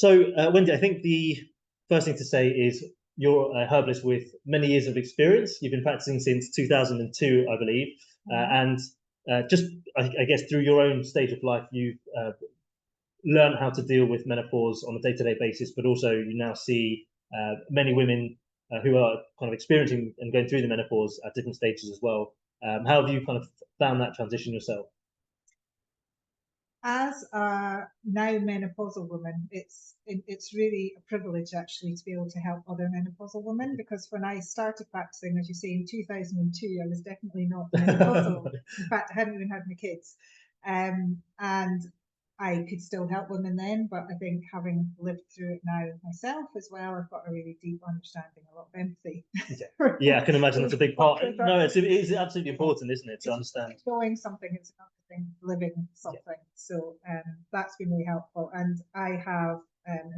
Wendy, I think the first thing to say is you're a herbalist with many years of experience. You've been practicing since 2002, I believe. And just, I guess, through your own stage of life, you've learned how to deal with menopause on a day-to-day basis, but also you now see many women who are kind of experiencing and going through the menopause at different stages as well. How have you kind of found that transition yourself? As a now menopausal woman, it's really a privilege actually to be able to help other menopausal women, because when I started practicing, as you say, in 2002, I was definitely not menopausal. In fact, I hadn't even had my kids. And I could still help women then, but I think having lived through it now myself as well, I've got a really deep understanding, a lot of empathy. Yeah, I can imagine that's a big part. No, it's absolutely important, isn't it, to understand? Knowing something, it's another thing, living something. Yeah. So that's been really helpful. And I have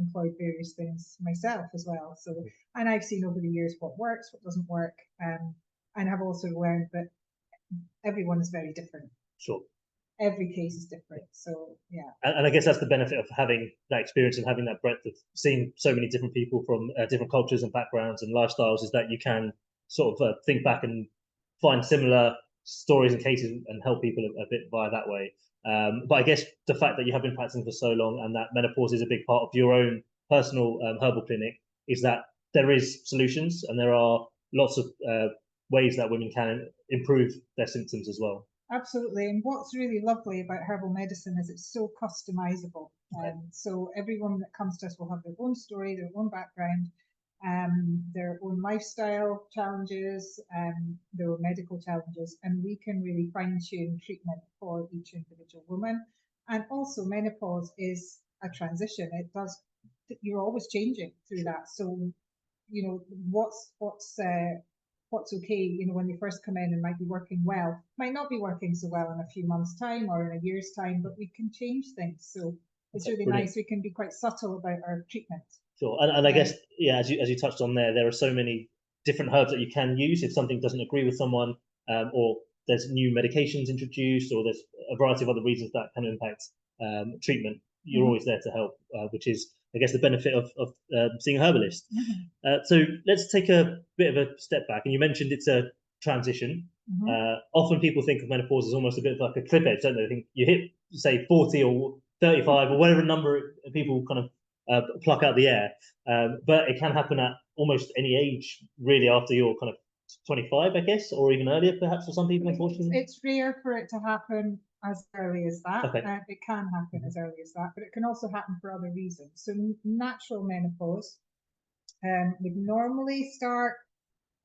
employed various things myself as well. So, and I've seen over the years what works, what doesn't work. And I've also learned that everyone is very different. Sure. Every case is different. So yeah. And I guess that's the benefit of having that experience and having that breadth of seeing so many different people from different cultures and backgrounds and lifestyles, is that you can sort of think back and find similar stories and cases and help people a bit via that way. But I guess the fact that you have been practicing for so long and that menopause is a big part of your own personal herbal clinic is that there is solutions and there are lots of ways that women can improve their symptoms as well. Absolutely. And what's really lovely about herbal medicine is it's so customizable. So everyone that comes to us will have their own story, their own background, their own lifestyle challenges, their own medical challenges, and we can really fine-tune treatment for each individual woman. And also menopause is a transition. You're always changing through that. So, you know, what's okay, you know, when they first come in and might be working well, might not be working so well in a few months' time or in a year's time, but we can change things. So it's really nice. We can be quite subtle about our treatment. Sure, and I guess, yeah, as you touched on there are so many different herbs that you can use if something doesn't agree with someone, or there's new medications introduced, or there's a variety of other reasons that can impact treatment. You're always there to help, which is, I guess, the benefit of seeing a herbalist. So let's take a bit of a step back. And you mentioned it's a transition. Often people think of menopause as almost a bit of like a cliff edge, don't they? I think you hit, say, 40 or 35 or whatever number people kind of pluck out the air. But it can happen at almost any age, really, after you're kind of 25, I guess, or even earlier, perhaps, for some people, unfortunately. It's rare for it to happen as early as that. Okay. It can happen as early as that, but it can also happen for other reasons. So natural menopause would normally start,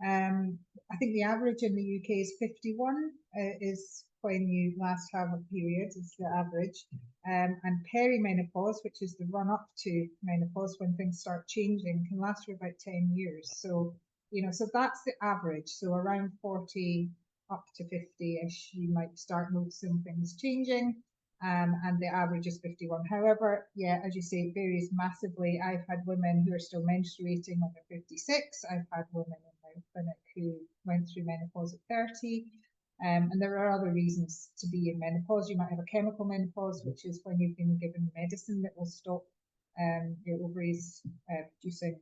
I think the average in the UK is 51, is when you last have a period, is the average. And perimenopause, which is the run up to menopause when things start changing, can last for about 10 years. So, you know, so that's the average. So around 40 up to 50-ish, you might start noticing things changing. And the average is 51. However, yeah, as you say, it varies massively. I've had women who are still menstruating when they're 56. I've had women in my clinic who went through menopause at 30. And there are other reasons to be in menopause. You might have a chemical menopause, which is when you've been given medicine that will stop your ovaries producing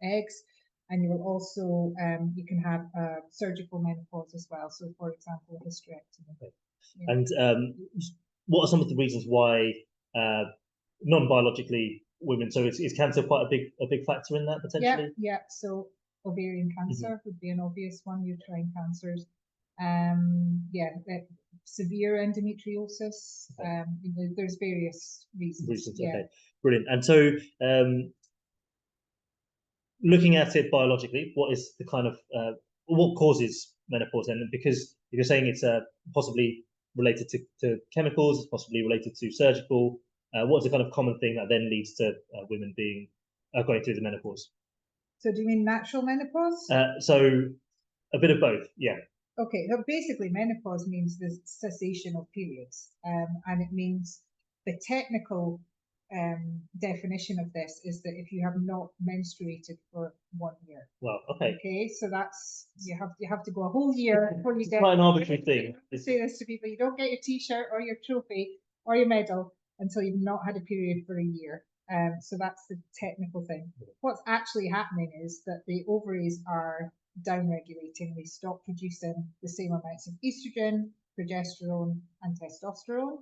eggs. And you will also, you can have a surgical menopause as well. So, for example, a hysterectomy. Okay. Yeah. And what are some of the reasons why non-biologically women? So is cancer quite a big factor in that potentially? Yeah. So ovarian cancer would be an obvious one. Uterine cancers. Severe endometriosis. There's various reasons. Yeah. Okay, brilliant. And so, looking at it biologically, what is the kind of what causes menopause? And because you're saying it's possibly related to chemicals, it's possibly related to surgical. What's the kind of common thing that then leads to women going through the menopause? So do you mean natural menopause? So a bit of both, yeah. Okay, so basically menopause means the cessation of periods, and it means the technical definition of this is that if you have not menstruated for 1 year. Well, okay. Okay, so that's you have to go a whole year before you get. Quite an arbitrary thing. I say this to people: you don't get your T-shirt or your trophy or your medal until you've not had a period for a year. So that's the technical thing. What's actually happening is that the ovaries are downregulating. They stop producing the same amounts of estrogen, progesterone, and testosterone.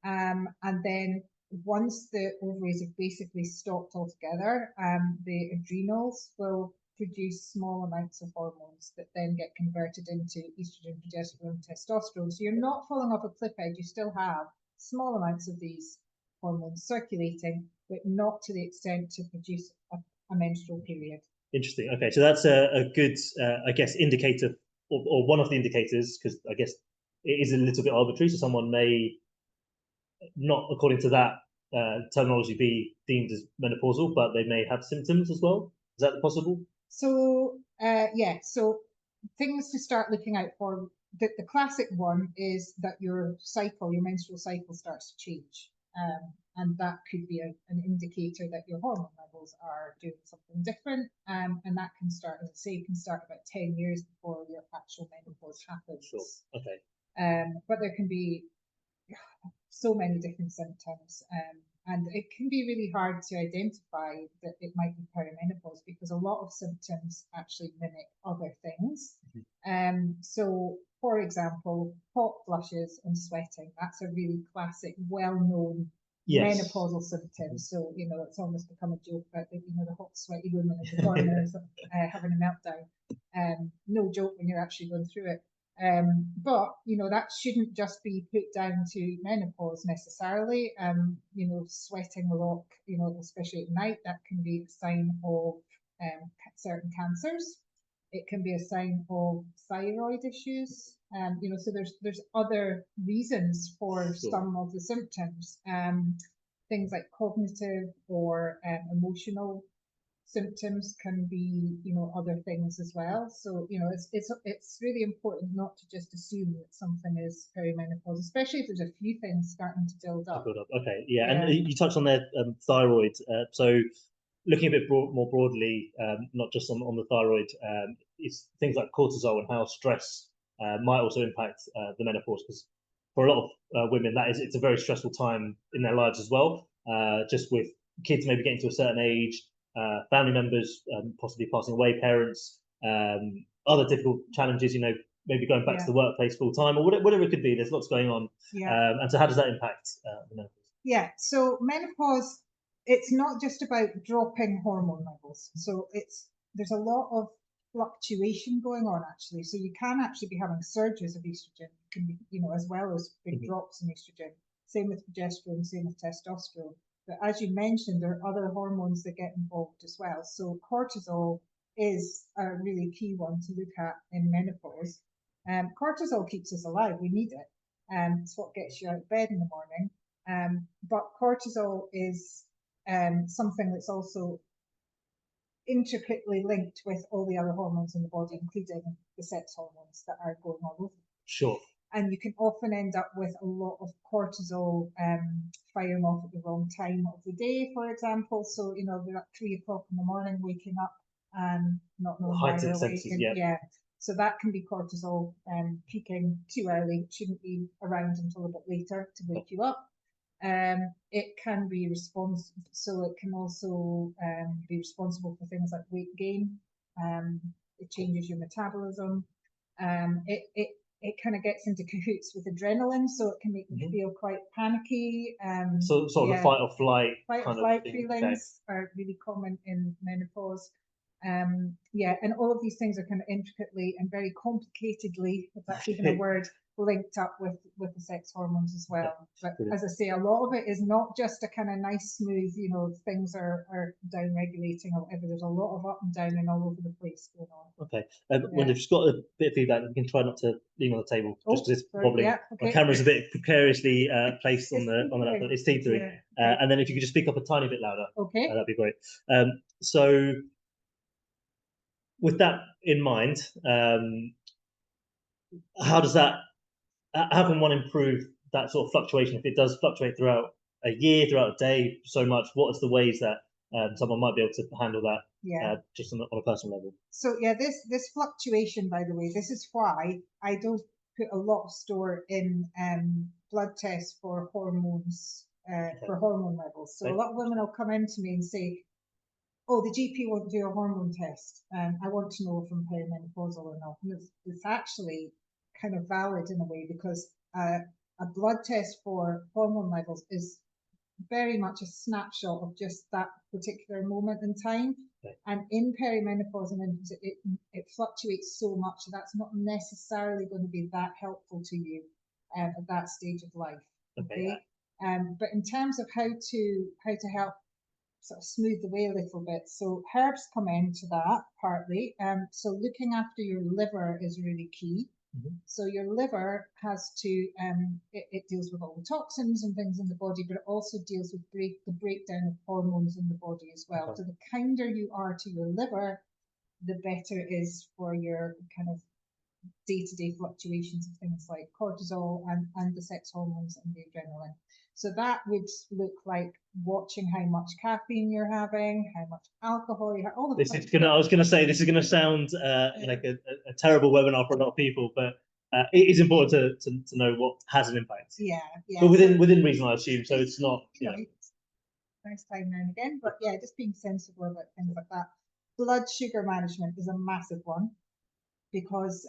And then once the ovaries have basically stopped altogether, the adrenals will produce small amounts of hormones that then get converted into estrogen, progesterone, testosterone. So you're not falling off a cliff edge. You still have small amounts of these hormones circulating, but not to the extent to produce a menstrual period. Interesting. Okay, so that's a good, I guess, indicator, or one of the indicators, because I guess it is a little bit arbitrary. So someone may not, according to that terminology, be deemed as menopausal, but they may have symptoms as well. Is that possible? So yeah, so things to start looking out for. The classic one is that your cycle, your menstrual cycle, starts to change. And that could be an indicator that your hormone levels are doing something different. And that can start, as I say, can start about 10 years before your actual menopause happens. Sure. Okay. But there can be so many different symptoms. And it can be really hard to identify that it might be perimenopause because a lot of symptoms actually mimic other things. So, for example, hot flushes and sweating, that's a really classic, well-known menopausal symptom. So, you know, it's almost become a joke about the, the hot, sweaty woman in the corner having a meltdown. No joke when you're actually going through it. But that shouldn't just be put down to menopause necessarily. Sweating a lot, especially at night, that can be a sign of certain cancers. It can be a sign of thyroid issues. So there's other reasons for some of the symptoms. Things like cognitive or emotional symptoms can be, other things as well. So, it's really important not to just assume that something is perimenopause, especially if there's a few things starting to build up. Okay, yeah. And you touched on their thyroid. So looking a bit more broadly, not just on the thyroid, it's things like cortisol and how stress might also impact the menopause, because for a lot of women, it's a very stressful time in their lives as well, just with kids maybe getting to a certain age, family members possibly passing away, parents, other difficult challenges, maybe going back to the workplace full time, or whatever it could be. There's lots going on. And so how does that impact the menopause? Yeah, so menopause, it's not just about dropping hormone levels. So there's a lot of fluctuation going on actually. So you can actually be having surges of estrogen, can be, as well as big drops in estrogen. Same with progesterone, same with testosterone. But as you mentioned, there are other hormones that get involved as well. So cortisol is a really key one to look at in menopause. Cortisol keeps us alive. We need it. It's what gets you out of bed in the morning. But cortisol is something that's also intricately linked with all the other hormones in the body, including the sex hormones that are going all over. Sure. And you can often end up with a lot of cortisol firing off at the wrong time of the day, for example. So, we're at 3 o'clock in the morning waking up and not knowing why you're awake. Yeah. So that can be cortisol peaking too early. It shouldn't be around until a bit later to wake you up. It can be so it can also be responsible for things like weight gain. It changes your metabolism. It kind of gets into cahoots with adrenaline, so it can make you feel quite panicky. So sort of the fight or flight feelings are really common in menopause. And all of these things are kind of intricately and very complicatedly, if that's even a word, linked up with the sex hormones as well. But as I say, a lot of it is not just a kind of nice, smooth, things are down regulating or whatever. There's a lot of up and down and all over the place going on. Okay. When you've got a bit of feedback, we can try not to lean on the table just because it's wobbling. My camera's a bit precariously placed on the laptop. It's teetering. And then if you could just speak up a tiny bit louder, that'd be great. So with that in mind, how can one improve that sort of fluctuation if it does fluctuate throughout a year, throughout a day so much? What is the ways that someone might be able to handle that just on a personal level? So this fluctuation, by the way, this is why I don't put a lot of store in blood tests for hormones for hormone levels. So a lot of women will come in to me and say, oh, the GP won't do a hormone test. I want to know if I'm perimenopausal or not. And it's actually kind of valid in a way, because a blood test for hormone levels is very much a snapshot of just that particular moment in time. Okay. And in perimenopause, and it fluctuates so much, that's not necessarily going to be that helpful to you at that stage of life. Okay. But in terms of how to help sort of smooth the way a little bit, so herbs come into that partly. So looking after your liver is really key. So your liver has to, it deals with all the toxins and things in the body, but it also deals with the breakdown of hormones in the body as well. So the kinder you are to your liver, the better it is for your kind of day-to-day fluctuations of things like cortisol and the sex hormones and the adrenaline. So that would look like watching how much caffeine you're having, how much alcohol you have. All the I was gonna say, this is gonna sound like a terrible webinar for a lot of people, but it is important to know what has an impact. Yeah. But within reason, I assume. So it's not. Nice time now and again, but yeah, just being sensible about things like that. Blood sugar management is a massive one, because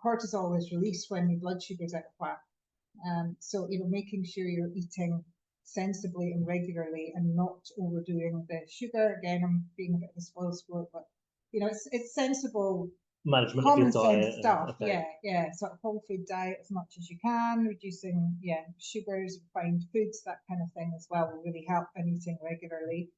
cortisol is released when your blood sugar is out of whack. So making sure you're eating sensibly and regularly and not overdoing the sugar. Again, I'm being a bit of a spoil sport, but it's sensible management common of your diet sense stuff. okay. Yeah. Sort of whole food diet as much as you can, reducing sugars, refined foods, that kind of thing as well will really help, and eating regularly.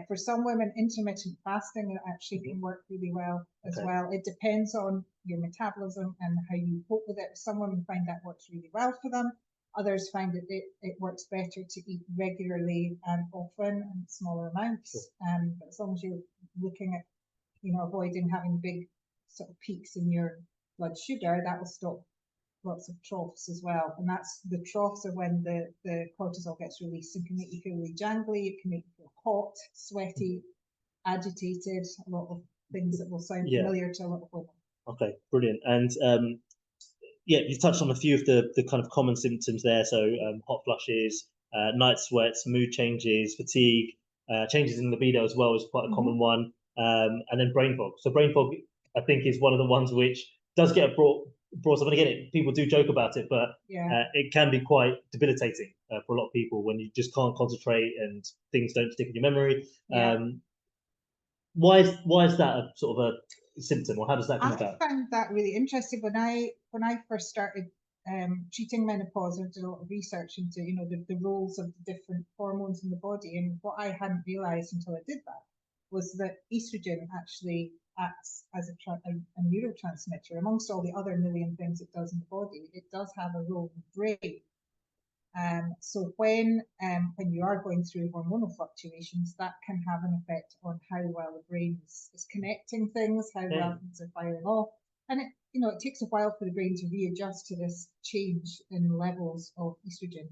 For some women, intermittent fasting actually can work really well as well. It depends on your metabolism and how you cope with it. Some women find that works really well for them. Others find that it works better to eat regularly and often and smaller amounts. But as long as you're looking at, avoiding having big sort of peaks in your blood sugar, that will stop lots of troughs as well. And that's the troughs are when the cortisol gets released and can make you feel really jangly, it can make you feel hot, sweaty, agitated, a lot of things that will sound familiar to a lot of women. Okay, brilliant. And you touched on a few of the kind of common symptoms there. So hot flushes, night sweats, mood changes, fatigue, changes in libido as well is quite a common one. And then brain fog. So brain fog, I think, is one of the ones which does get brought up. And again, people do joke about it, but it can be quite debilitating for a lot of people when you just can't concentrate and things don't stick in your memory. Why is that a sort of a symptom, or how does that come about? I found that really interesting when I first started treating menopause. I did a lot of research into the roles of the different hormones in the body, and what I hadn't realized until I did that was that estrogen actually acts as a neurotransmitter. Amongst all the other million things it does in the body, it does have a role in the brain. So when you are going through hormonal fluctuations, that can have an effect on how well the brain is connecting things, how well things are firing off. And it takes a while for the brain to readjust to this change in levels of estrogen.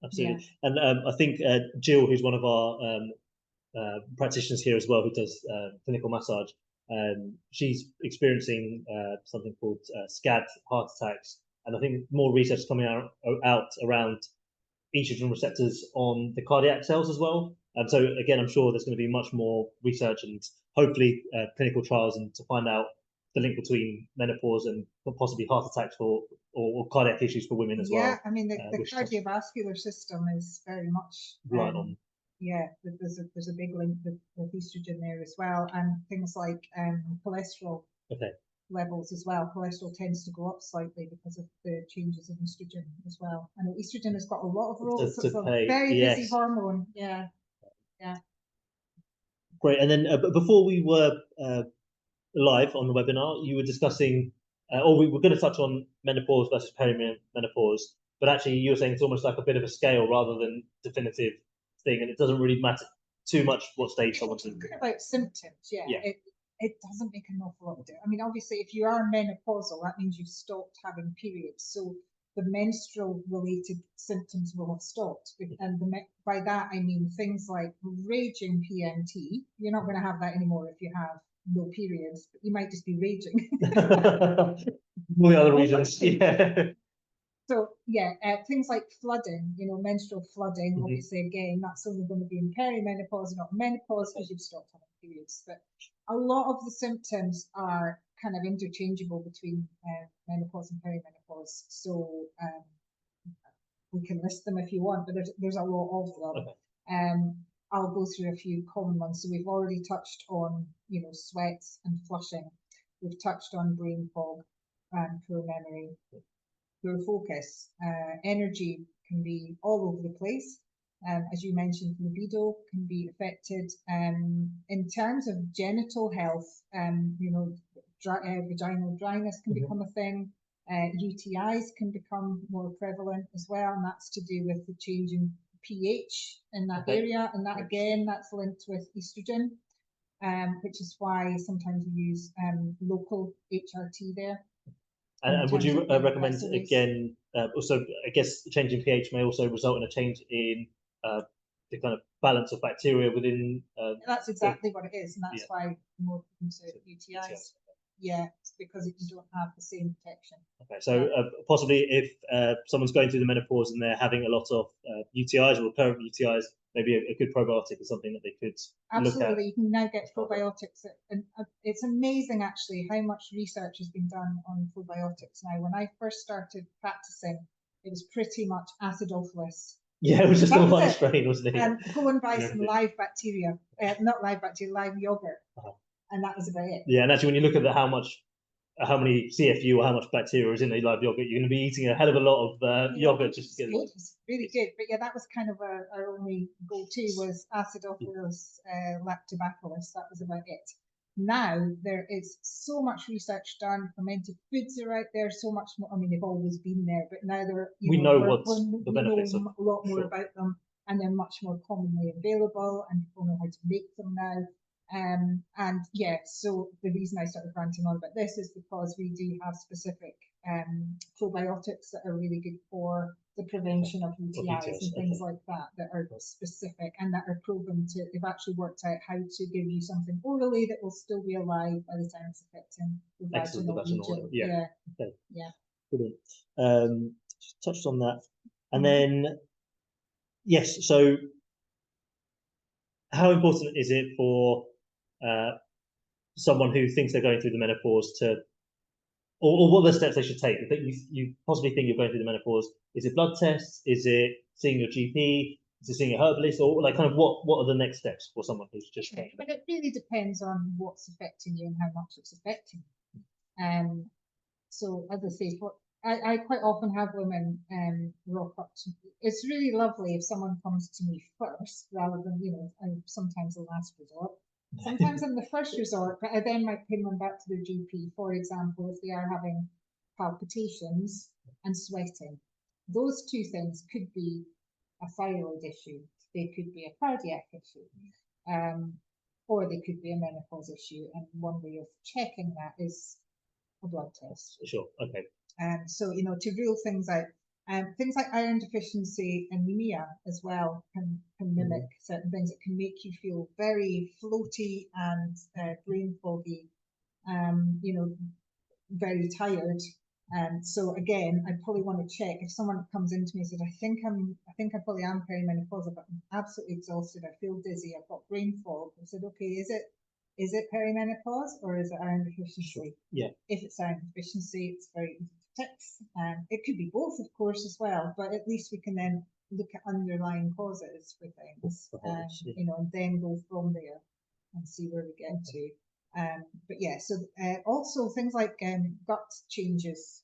Absolutely. And I think Jill, who's one of our practitioners here as well, who does clinical massage, she's experiencing something called SCAD heart attacks. And I think more research is coming out around estrogen receptors on the cardiac cells as well. So again, I'm sure there's going to be much more research and hopefully clinical trials and to find out the link between menopause and possibly heart attacks or cardiac issues for women as well. Yeah, I mean the cardiovascular system is very much right on. Yeah, there's a big link with estrogen there as well, and things like cholesterol levels as well. Cholesterol tends to go up slightly because of the changes in estrogen as well. I know estrogen has got a lot of roles. It's a very busy hormone. Yeah. Great. And then before we were live on the webinar, you were discussing, or we were going to touch on menopause versus perimenopause, but actually you were saying it's almost like a bit of a scale rather than definitive thing, and it doesn't really matter too much what stage someone's in. About symptoms, it doesn't make an awful lot of difference. I mean, obviously, if you are menopausal, that means you've stopped having periods. So the menstrual-related symptoms will have stopped. And by that, I mean things like raging PMT. You're not going to have that anymore if you have no periods, but you might just be raging. All the other reasons, So yeah, things like flooding, menstrual flooding, obviously again, that's only going to be in perimenopause, not menopause, because you've stopped having periods. But a lot of the symptoms are kind of interchangeable between menopause and perimenopause. So we can list them if you want, but there's a lot of them. Okay. I'll go through a few common ones. So we've already touched on, sweats and flushing. We've touched on brain fog and poor memory. Poor focus, energy can be all over the place. As you mentioned, libido can be affected. In terms of genital health, vaginal dryness can become a thing. UTIs can become more prevalent as well, and that's to do with the change in pH in that area, and that again, that's linked with estrogen, which is why sometimes we use local HRT there. And would you recommend, again, also, I guess changing pH may also result in a change in the kind of balance of bacteria within... that's exactly what it is, and that's why more into UTIs. Yeah, it's because you don't have the same protection. Okay, so possibly if someone's going through the menopause and they're having a lot of UTIs or recurrent UTIs, maybe a good probiotic is something that they could Absolutely, look at. You can now get probiotics, and it's amazing actually how much research has been done on probiotics now. When I first started practicing, it was pretty much acidophilus. Yeah, it was just a one strain, wasn't it? And go and buy some live bacteria, not live bacteria, live yogurt. And that was about it. Yeah, and actually, when you look at how many CFU or how much bacteria is in a live yogurt, you're going to be eating a hell of a lot of yogurt just to get it. It's really good, but yeah, that was kind of our only go-to was acidophilus lactobacillus. That was about it. Now there is so much research done. Fermented foods are out there, so much more. I mean, they've always been there, but now we know the benefits of a lot more about them, and they're much more commonly available, and people know how to make them now. And yeah, so the reason I started ranting on about this is because we do have specific probiotics that are really good for the prevention of UTIs and things like that are specific and that are proven to, they've actually worked out how to give you something orally that will still be alive by the time it's affecting the vaginal region. Yeah. Okay. Yeah. Brilliant. Just touched on that. And then, yes, so how important is it for someone who thinks they're going through the menopause to, or what are the steps they should take? If you possibly think you're going through the menopause, is it blood tests? Is it seeing your GP? Is it seeing a herbalist? Or like kind of what are the next steps for someone who's just... But it really depends on what's affecting you and how much it's affecting you. So as I say, I quite often have women rock up to me. It's really lovely if someone comes to me first rather than, sometimes the last resort. Sometimes in the first resort, but I then might pin them back to their GP, for example, if they are having palpitations and sweating. Those two things could be a thyroid issue, they could be a cardiac issue, or they could be a menopause issue. And one way of checking that is a blood test. Sure, okay. So, to rule things out, things like iron deficiency anemia as well can mimic certain things. It can make you feel very floaty and brain foggy, very tired. So again, I probably want to check if someone comes into me and says, I think I probably am perimenopausal, but I'm absolutely exhausted. I feel dizzy. I've got brain fog. I said, okay, is it perimenopause or is it iron deficiency? Sure. Yeah. If it's iron deficiency, it's very easy to fix. It could be both, of course, as well, but at least we can then look at underlying causes for things, and then go from there and see where we get to. But yeah, so also things like gut changes,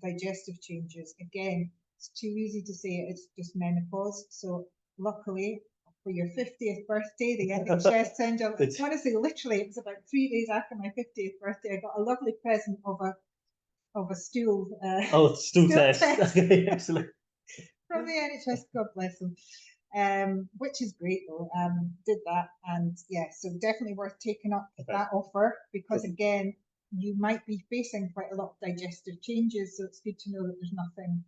digestive changes. Again, it's too easy to say it's just menopause. So luckily, for your 50th birthday, the NHS sent you, honestly, literally, it was about 3 days after my 50th birthday, I got a lovely present of a stool. Stool test. Okay, excellent. From the NHS, God bless them. Which is great though. Did that, and yeah, so definitely worth taking up that offer, because again, you might be facing quite a lot of digestive changes, so it's good to know that there's nothing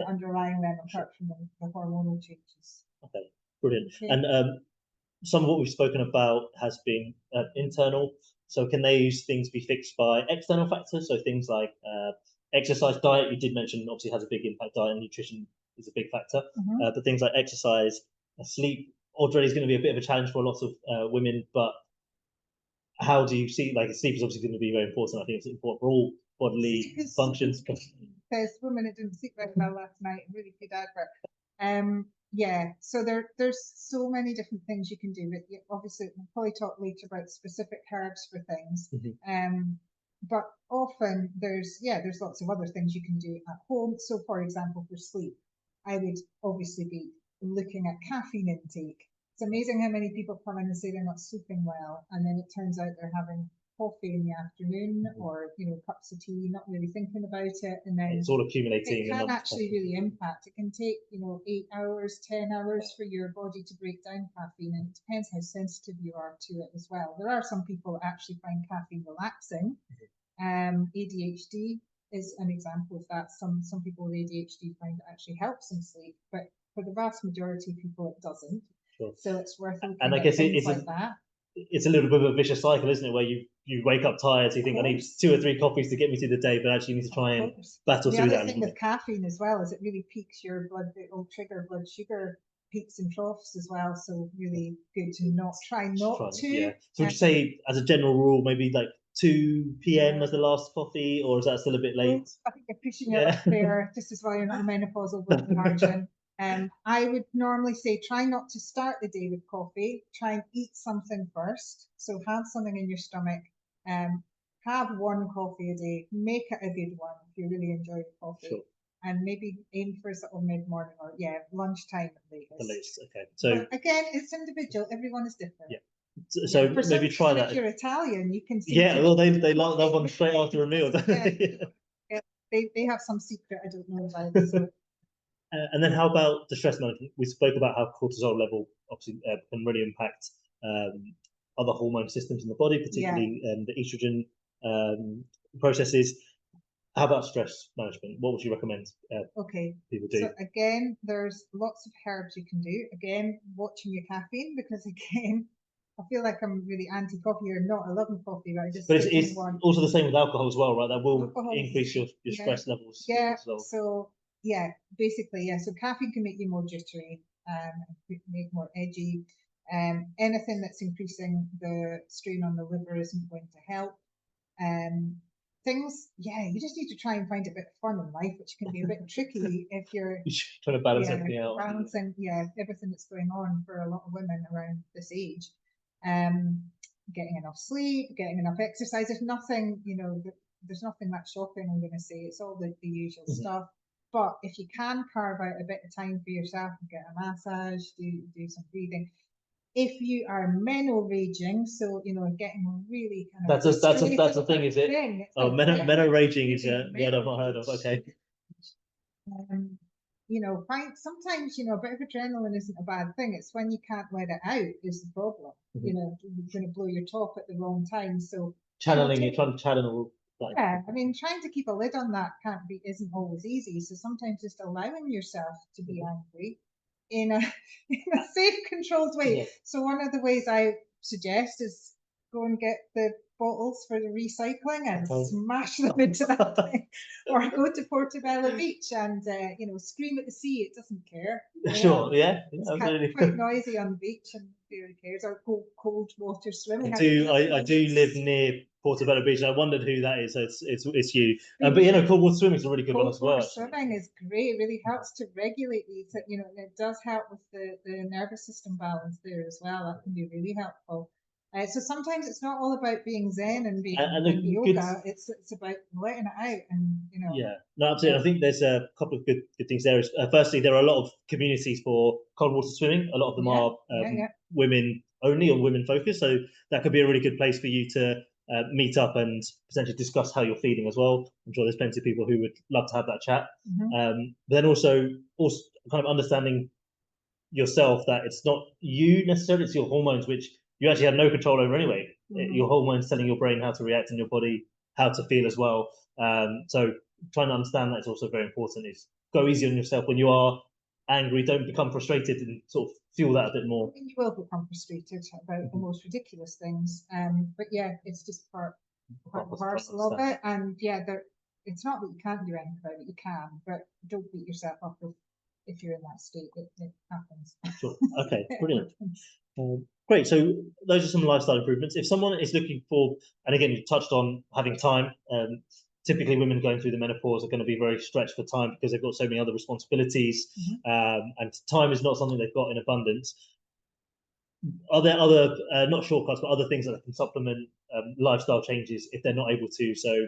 underlying them apart from the hormonal changes. Okay, brilliant. Okay. And some of what we've spoken about has been internal. So can these things be fixed by external factors? So things like exercise, diet. You did mention obviously has a big impact. Diet and nutrition is a big factor, but things like exercise, sleep, already is going to be a bit of a challenge for a lot of women. But how do you see, like, sleep is obviously going to be very important. I think it's important for all bodily functions. There's women that didn't sleep very well last night. Really good advert. Yeah, so there's so many different things you can do. But obviously, we'll probably talk later about specific herbs for things. But often there's lots of other things you can do at home. So, for example, for sleep, I would obviously be looking at caffeine intake. It's amazing how many people come in and say they're not sleeping well, and then it turns out they're having coffee in the afternoon or cups of tea, not really thinking about it, and then it's all accumulating. It can actually really impact. It can take 8 hours, 10 hours for your body to break down caffeine, and it depends how sensitive you are to it as well. There are some people that actually find caffeine relaxing. ADHD is an example of that. Some people with ADHD find it actually helps them sleep, but for the vast majority of people it doesn't. Sure. So it's worth looking and I at guess things it's like that. It's a little bit of a vicious cycle, isn't it? Where you wake up tired, so you think I need 2 or 3 coffees to get me through the day, but actually you need to try and battle through that. The other thing with caffeine as well is it really peaks your blood. It will trigger blood sugar peaks and troughs as well. So really good to try not to. Yeah. So would you say, as a general rule, maybe like 2 p.m. as the last coffee, or is that still a bit late? I think you're pushing it up there. This is why you're not a menopausal blood margin. I would normally say try not to start the day with coffee. Try and eat something first. So have something in your stomach. Have 1 coffee a day. Make it a good one if you really enjoy coffee. Sure. And maybe aim for sort of mid-morning or lunchtime at latest. The latest, okay. So but again, it's individual. Everyone is different. Yeah. So maybe try that. If you're Italian, you can see. Yeah, well, they love one straight after a meal. They have some secret I don't know about. So. And then how about the stress management? We spoke about how cortisol level obviously can really impact other hormone systems in the body, particularly the estrogen processes. How about stress management? What would you recommend people do? So again, there's lots of herbs you can do. Again, watching your caffeine, because again, I feel like I'm really anti-coffee or not. I love coffee, but I just. But it's also the same with alcohol as well, right? That will increase your stress levels. Yeah. So basically, So caffeine can make you more jittery, make more edgy. Anything that's increasing the strain on the liver isn't going to help. Things, you just need to try and find a bit of fun in life, which can be a bit tricky if you're trying to balance everything out. Balancing, everything that's going on for a lot of women around this age. Getting enough sleep, getting enough exercise. There's nothing, there's nothing that shocking, I'm going to say. It's all the usual stuff. But if you can carve out a bit of time for yourself and get a massage, do some breathing. If you are menoraging, so getting really kind of that's the thing, is it? Menoraging is I've not heard of. Okay. Sometimes a bit of adrenaline isn't a bad thing. It's when you can't let it out is the problem. You're going to blow your top at the wrong time. So channeling it, trying to channel. I mean, trying to keep a lid on that isn't always easy. So sometimes just allowing yourself to be angry in a safe, controlled way. Yeah. So one of the ways I suggest is go and get the bottles for the recycling and smash them into that thing, or go to Portobello Beach and scream at the sea. It doesn't care. Sure, it's quite noisy on the beach and nobody cares. Or go cold water swimming. I do live near Portobello Beach, and I wondered who that is. So it's you. But cold water swimming is a really good one as well. Swimming is great. It really helps to regulate these. And it does help with the nervous system balance there as well. That can be really helpful. So sometimes it's not all about being zen and being yoga. It's about letting it out and Yeah, no, absolutely. I think there's a couple of good things there. Firstly, there are a lot of communities for cold water swimming. A lot of them are women only or women focused. So that could be a really good place for you to meet up and potentially discuss how you're feeling as well. I'm sure there's plenty of people who would love to have that chat. But then also kind of understanding yourself that it's not you necessarily, it's your hormones, which you actually have no control over anyway. Your hormones telling your brain how to react in your body, how to feel as well. So trying to understand that is also very important. Is go easy on yourself when you are angry. Don't become frustrated and sort of feel that a bit more. I mean, you will become frustrated about the most ridiculous things. But it's just part and parcel of it. And it's not that you can't do anything about it, you can, but don't beat yourself up if you're in that state. It happens. Sure. Okay, brilliant. Great. So those are some lifestyle improvements. If someone is looking for, and again, you touched on having time. Typically, women going through the menopause are going to be very stretched for time because they've got so many other responsibilities, and time is not something they've got in abundance. Are there other, not shortcuts, but other things that can supplement lifestyle changes if they're not able to? So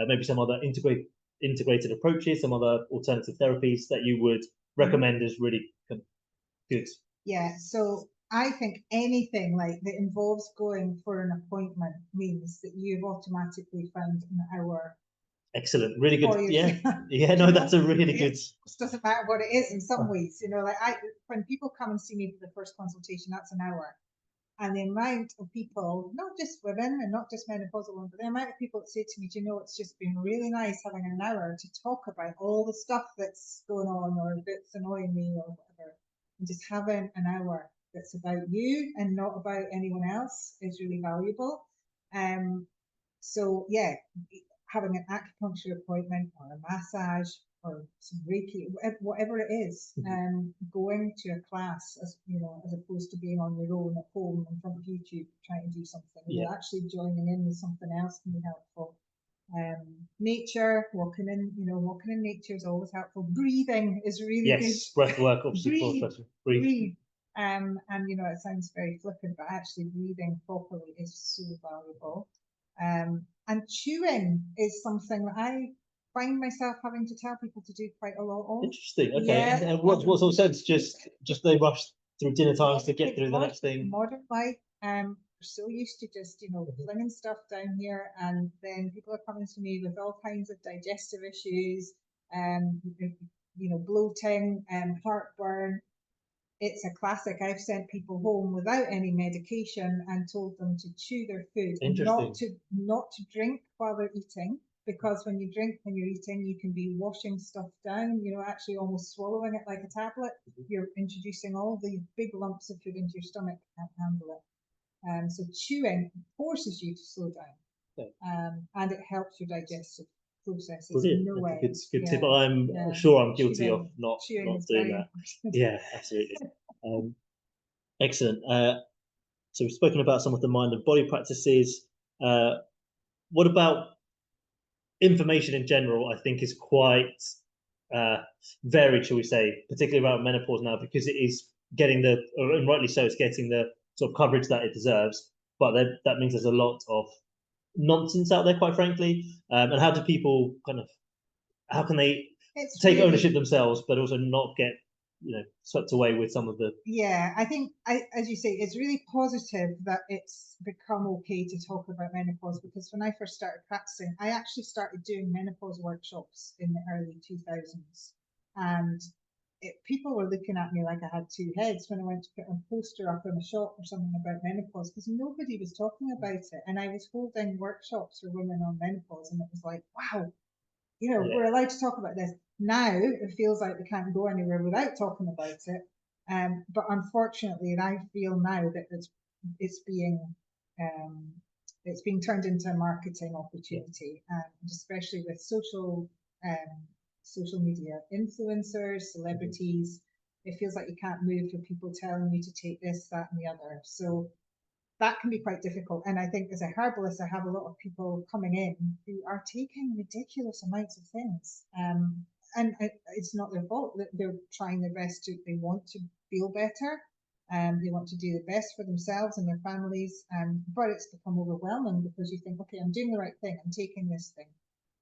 maybe some other integrated approaches, some other alternative therapies that you would recommend as really good. Yeah, so I think anything like that involves going for an appointment means that you've automatically found an hour. Excellent, really good. Yeah, yeah. no, that's a really good. It doesn't matter what it is in some ways, you know, like when people come and see me for the first consultation, that's an hour. And the amount of people, not just women and not just menopausal women, but the amount of people that say to me, do you know, it's just been really nice having an hour to talk about all the stuff that's going on or that's annoying me or whatever. And just having an hour that's about you and not about anyone else is really valuable. So yeah, having an acupuncture appointment or a massage or some Reiki, whatever it is, going to a class, as you know, as opposed to being on your own at home in front of YouTube trying to do something. You know, actually joining in with something else can be helpful. Nature, walking in nature is always helpful. Breathing is really good. Breath work, obviously. Breathe. And you know, it sounds very flippant, but actually breathing properly is so valuable. And chewing is something that I find myself having to tell people to do quite a lot of. Interesting. Okay. Yeah. And what sort of sense? Just they rush through dinner times to get through the next thing. Modern life. We're so used to just, you know, flinging stuff down here, and then people are coming to me with all kinds of digestive issues, you know, bloating, heartburn. It's a classic. I've sent people home without any medication and told them to chew their food and not to drink while they're eating, because when you drink when you're eating, you can be washing stuff down, you know, actually almost swallowing it like a tablet. You're introducing all the big lumps of food into your stomach, can't handle it. So chewing forces you to slow down, and it helps your digestive processes. Brilliant. No way. Good tip. I'm sure I'm guilty of not doing that. Yeah, absolutely. Excellent. So we've spoken about some of the mind and body practices. What about information in general? I think is quite varied, shall we say, particularly about menopause now, because it is getting and rightly so, it's getting the sort of coverage that it deserves. But that means there's a lot of nonsense out there, quite frankly. And how do people how can they take ownership themselves, but also not get, you know, swept away with some of the... Yeah, I think, as you say, it's really positive that it's become okay to talk about menopause, because when I first started practicing, I actually started doing menopause workshops in the early 2000s. And people were looking at me like I had two heads when I went to put a poster up in a shop or something about menopause, because nobody was talking about it. And I was holding workshops for women on menopause, and it was like, wow, you know, we're allowed to talk about this. Now it feels like we can't go anywhere without talking about it. But unfortunately, I feel now that it's being turned into a marketing opportunity, and especially with social media influencers, celebrities. It feels like you can't move for people telling you to take this, that, and the other. So that can be quite difficult. And I think as a herbalist, I have a lot of people coming in who are taking ridiculous amounts of things. And it's not their fault that they're trying their best they want to feel better. They want to do the best for themselves and their families. But it's become overwhelming, because you think, okay, I'm doing the right thing, I'm taking this thing.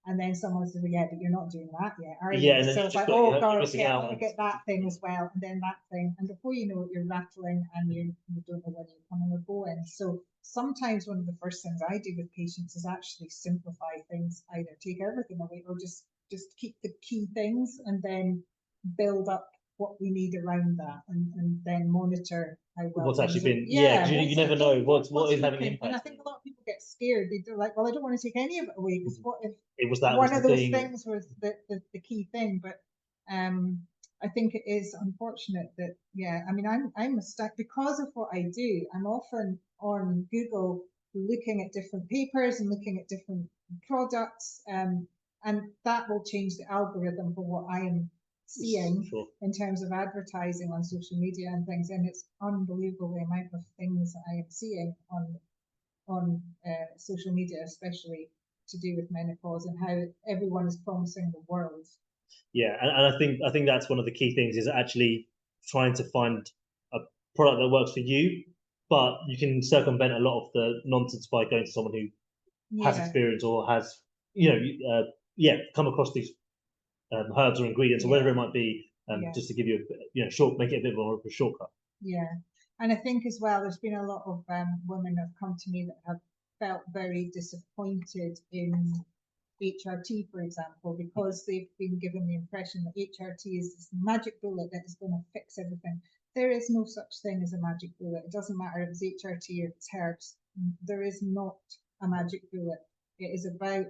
And then someone says, well, yeah, but you're not doing that yet, are you? Yeah, so it's like, oh, God, okay, I'm going to get that thing as well, and then that thing. And before you know it, you're rattling, and you don't know whether you're coming or going. So sometimes one of the first things I do with patients is actually simplify things, either take everything away or just keep the key things, and then build up what we need around that, and then monitor how well what's actually been, because you never know what is having an impact. And I think a lot of people get scared. They're like, well, I don't want to take any of it away, because what if it was that one of those things was the key thing? But I think it is unfortunate that, I mean, I'm stuck because of what I do. I'm often on Google looking at different papers and looking at different products, and that will change the algorithm for what I am seeing Sure. in terms of advertising on social media and things. And it's unbelievable the amount of things that I am seeing on social media, especially to do with menopause, and how everyone is promising the world. Yeah, and I think that's one of the key things, is actually trying to find a product that works for you, but you can circumvent a lot of the nonsense by going to someone who has Yeah, experience or has, come across these herbs or ingredients or whatever it might be, Yeah. just to give you make it a bit more of a shortcut. Yeah, and I think as well, there's been a lot of women that have come to me that have felt very disappointed in HRT, for example, because they've been given the impression that HRT is this magic bullet that is going to fix everything. There is no such thing as a magic bullet. It doesn't matter if it's HRT or if it's herbs. There is not a magic bullet. It is about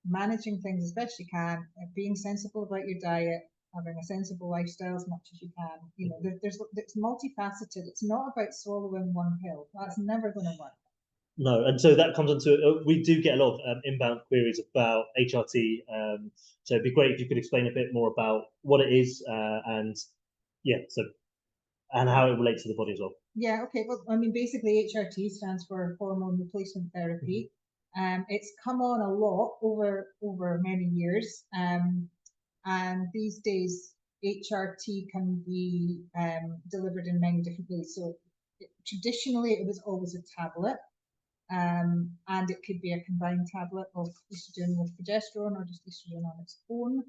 managing things as best you can, being sensible about your diet, having a sensible lifestyle as much as you can. You know, it's multifaceted. It's not about swallowing one pill. That's never going to work. No, and so that comes onto we do get a lot of inbound queries about HRT. So it'd be great if you could explain a bit more about what it is, and how it relates to the body as well. Yeah, okay. Well, I mean, basically, HRT stands for hormone replacement therapy. It's come on a lot over many years, and these days HRT can be delivered in many different ways. So traditionally, it was always a tablet, and it could be a combined tablet of estrogen with progesterone or just estrogen on its own.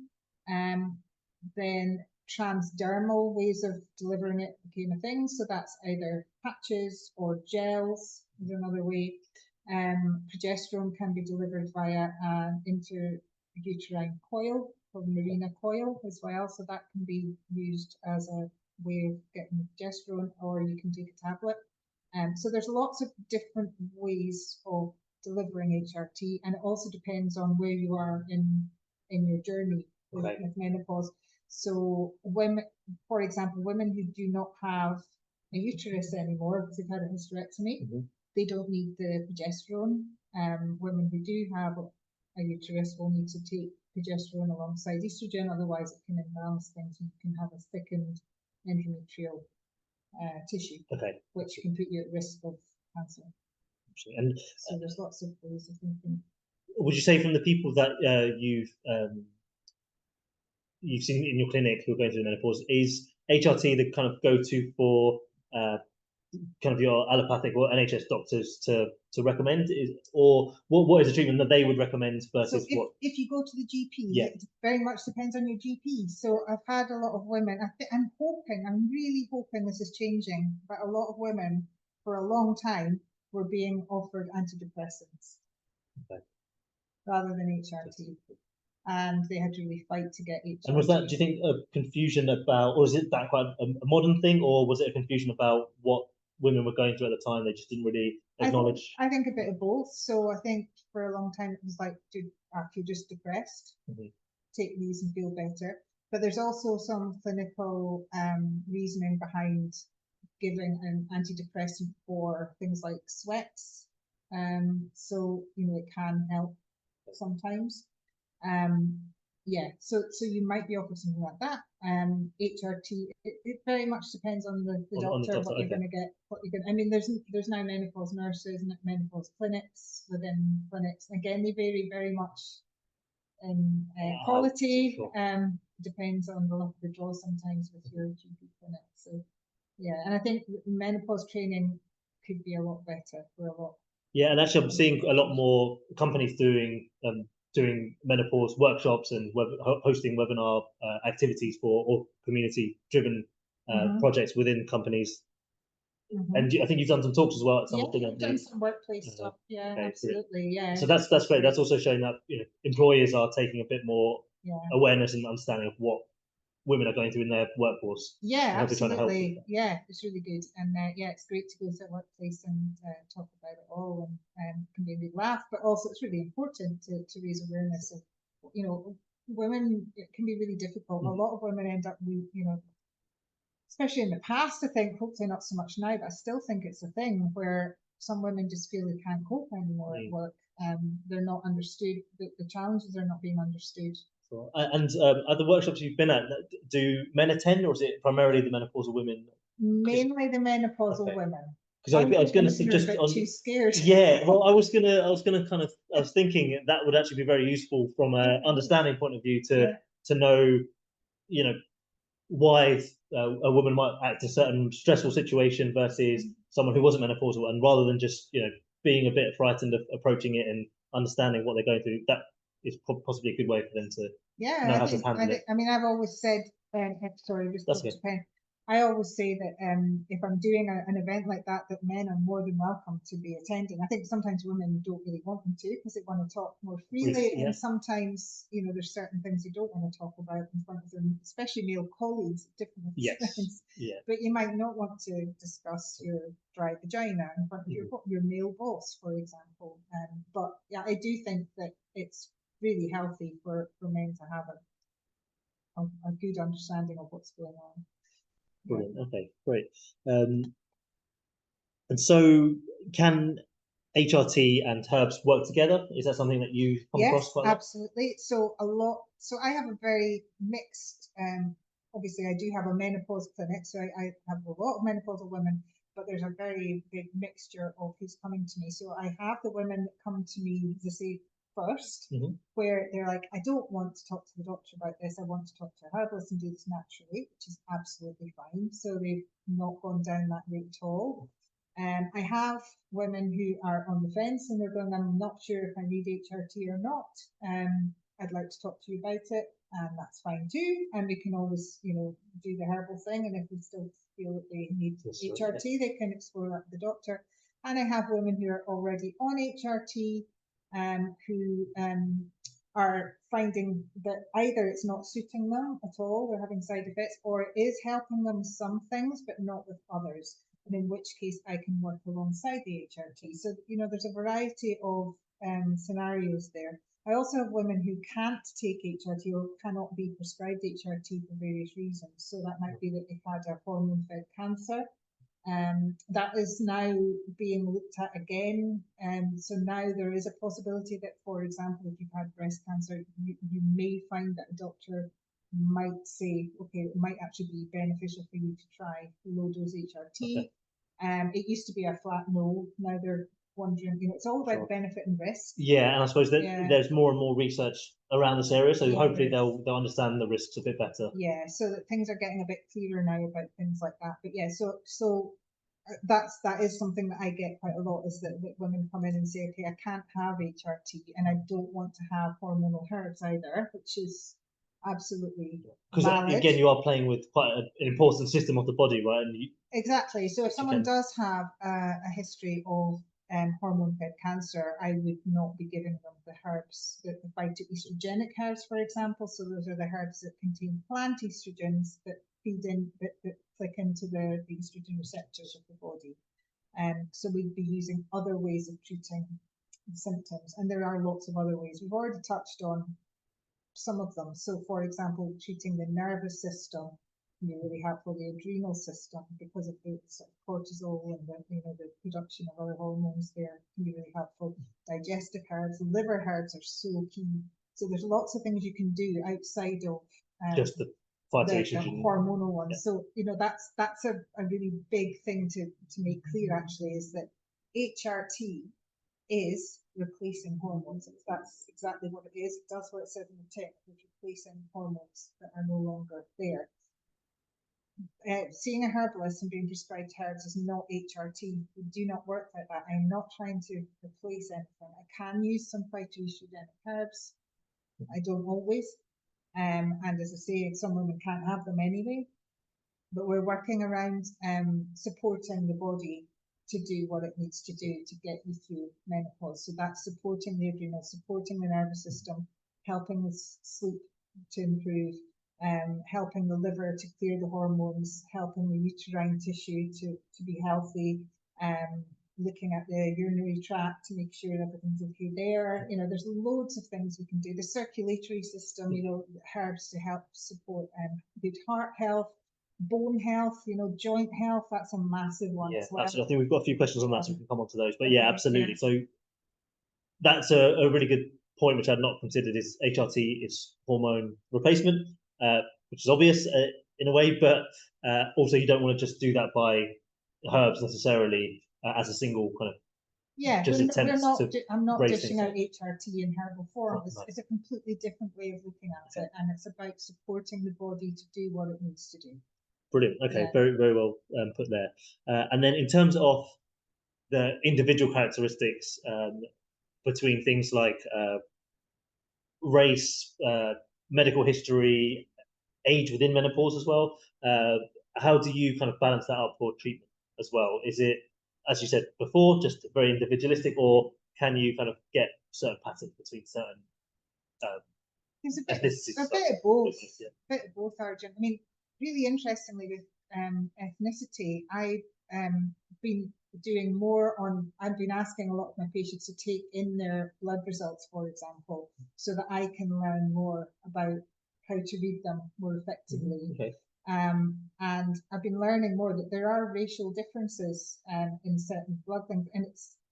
Then transdermal ways of delivering it became a thing. So that's either patches or gels is another way. Progesterone can be delivered via an intrauterine coil called Mirena coil as well. So that can be used as a way of getting progesterone, or you can take a tablet. So there's lots of different ways of delivering HRT, and it also depends on where you are in your journey with menopause. So women, for example, women who do not have a uterus anymore because they've had a hysterectomy, they don't need the progesterone. Women who do have a uterus will need to take progesterone alongside estrogen, otherwise it can imbalance things and you can have a thickened endometrial tissue, which can put you at risk of cancer. And so there's lots of ways of thinking. Would you say from the people that you've seen in your clinic who are going through menopause, is HRT the kind of go-to for kind of your allopathic or NHS doctors to recommend, or what is the treatment that they would recommend versus if you go to the GP, it very much depends on your GP. So I've had a lot of women, I'm really hoping this is changing, but a lot of women for a long time were being offered antidepressants rather than HRT. And they had to really fight to get HRT. And was that, do you think, a confusion about, or is it that quite a modern thing, or was it a confusion about what women were going through at the time? They just didn't really acknowledge. I think a bit of both. So I think for a long time it was like, are you just depressed? Take these and feel better. But there's also some clinical reasoning behind giving an antidepressant for things like sweats. So it can help sometimes. So you might be offered something like that. HRT, it very much depends on the doctor, what you're going to get, I mean, there's now menopause nurses and menopause clinics within clinics. Again, they vary very much in quality. Depends on the luck of the draw sometimes with your GP clinic. So yeah, and I think menopause training could be a lot better for a lot. Yeah, and actually I'm seeing a lot more companies doing menopause workshops and hosting webinar activities or community-driven projects within companies. And I think you've done some talks as well at some point. Yeah, I've done some workplace stuff. Yeah, absolutely. Yeah. So that's great. That's also showing that employers are taking a bit more awareness and understanding of what women are going through in their workforce. Yeah, absolutely. Yeah, it's really good. And it's great to go to a workplace and talk about it all and can maybe laugh, but also it's really important to raise awareness of, women, it can be really difficult. A lot of women end up, especially in the past, I think, hopefully not so much now, but I still think it's a thing where some women just feel they can't cope anymore at work. they're not understood. The challenges are not being understood. Sure. And at the workshops you've been at, do men attend, or is it primarily the menopausal women? Mainly the menopausal Okay. women. Because I was going to say You're just a bit on, too scared. yeah. Well, I was gonna kind of, I was thinking that would actually be very useful from a understanding point of view to know, you know, why a woman might act a certain stressful situation versus someone who wasn't menopausal, and rather than just, you know, being a bit frightened of approaching it and understanding what they're going through, that is possibly a good way for them to know how to handle it. I mean, I've always said, sorry, just That's good. pen. I always say that if I'm doing an event like that men are more than welcome to be attending. I think sometimes women don't really want them to because they want to talk more freely, Yeah. and sometimes, you know, there's certain things you don't want to talk about in front of them, especially male colleagues at different events. Yeah. But you might not want to discuss your dry vagina in front of your male boss, for example. But yeah, I do think that it's really healthy for men to have a good understanding of what's going on. Brilliant. Okay, great. And so can HRT and herbs work together? Is that something that you come across quite a lot? Absolutely. So I have a very mixed, obviously I do have a menopause clinic, so I have a lot of menopausal women, but there's a very big mixture of who's coming to me. So I have the women that come to me, as I say, first, where they're like, I don't want to talk to the doctor about this. I want to talk to a herbalist and do this naturally, which is absolutely fine. So they've not gone down that route at all. I have women who are on the fence and they're going, I'm not sure if I need HRT or not. I'd like to talk to you about it, and that's fine too. And we can always, you know, do the herbal thing. And if we still feel that they need HRT, they can explore that with the doctor. And I have women who are already on HRT, who are finding that either it's not suiting them at all, they're having side effects, or it is helping them some things, but not with others. And in which case I can work alongside the HRT. So, you know, there's a variety of scenarios there. I also have women who can't take HRT or cannot be prescribed HRT for various reasons. So that might be that they've had a hormone-fed cancer. That is now being looked at again. So now there is a possibility that, for example, if you've had breast cancer, you may find that a doctor might say, okay, it might actually be beneficial for you to try low dose HRT. Okay. It used to be a flat no. Now they're wondering, you know, it's all about benefit and risk. Yeah, and I suppose that there's more and more research around this area, so hopefully they'll understand the risks a bit better. Yeah, so that things are getting a bit clearer now about things like that. But yeah, so that is something that I get quite a lot, is that women come in and say, okay, I can't have HRT and I don't want to have hormonal herbs either, which is absolutely valid. Again, you are playing with quite an important system of the body, right? And exactly. So if someone does have a history of hormone-fed cancer, I would not be giving them the herbs, the phytoestrogenic herbs, for example. So those are the herbs that contain plant estrogens that feed in, that click into the estrogen receptors of the body. So we'd be using other ways of treating symptoms, and there are lots of other ways. We've already touched on some of them. So, for example, treating the nervous system can be really helpful. The adrenal system, because of the sort of cortisol and the production of other hormones there, can be really helpful. Digestive herbs, liver herbs are so key. So there's lots of things you can do outside of just the hormonal ones. Yeah. So that's a really big thing to make clear, actually, is that HRT is replacing hormones. That's exactly what it is. It does what it says in the text, it's replacing hormones that are no longer there. Seeing a herbalist and being prescribed herbs is not HRT. We do not work like that. I'm not trying to replace anything. I can use some phytoestrogenic herbs. I don't always. And as I say, some women can't have them anyway. But we're working around supporting the body to do what it needs to do to get you through menopause. So that's supporting the adrenal, supporting the nervous system, helping with sleep to improve, helping the liver to clear the hormones, helping the uterine tissue to be healthy, looking at the urinary tract to make sure everything's okay there. There's loads of things we can do. The circulatory system, herbs to help support good heart health, bone health, joint health, that's a massive one. Yeah, absolutely. I think we've got a few questions on that, so we can come on to those. But yeah, absolutely. So that's a really good point, which I'd not considered. Is HRT is hormone replacement, which is obvious in a way, but also you don't want to just do that by herbs necessarily as a single kind of just attempt to I'm not raise dishing things out HRT in herbal form. Nice. It's a completely different way of looking at it, and it's about supporting the body to do what it needs to do. Brilliant. Okay, Yeah. very, very well put there. And then in terms of the individual characteristics between things like race, medical history, age within menopause as well, how do you kind of balance that up for treatment as well? Is it, as you said before, just very individualistic, or can you kind of get certain patterns between certain There's a bit ethnicities? of both. A bit of both, Arjun. I mean, really interestingly with ethnicity, I've been doing more on, I've been asking a lot of my patients to take in their blood results, for example, so that I can learn more about how to read them more effectively. Okay. And I've been learning more that there are racial differences in certain blood things, and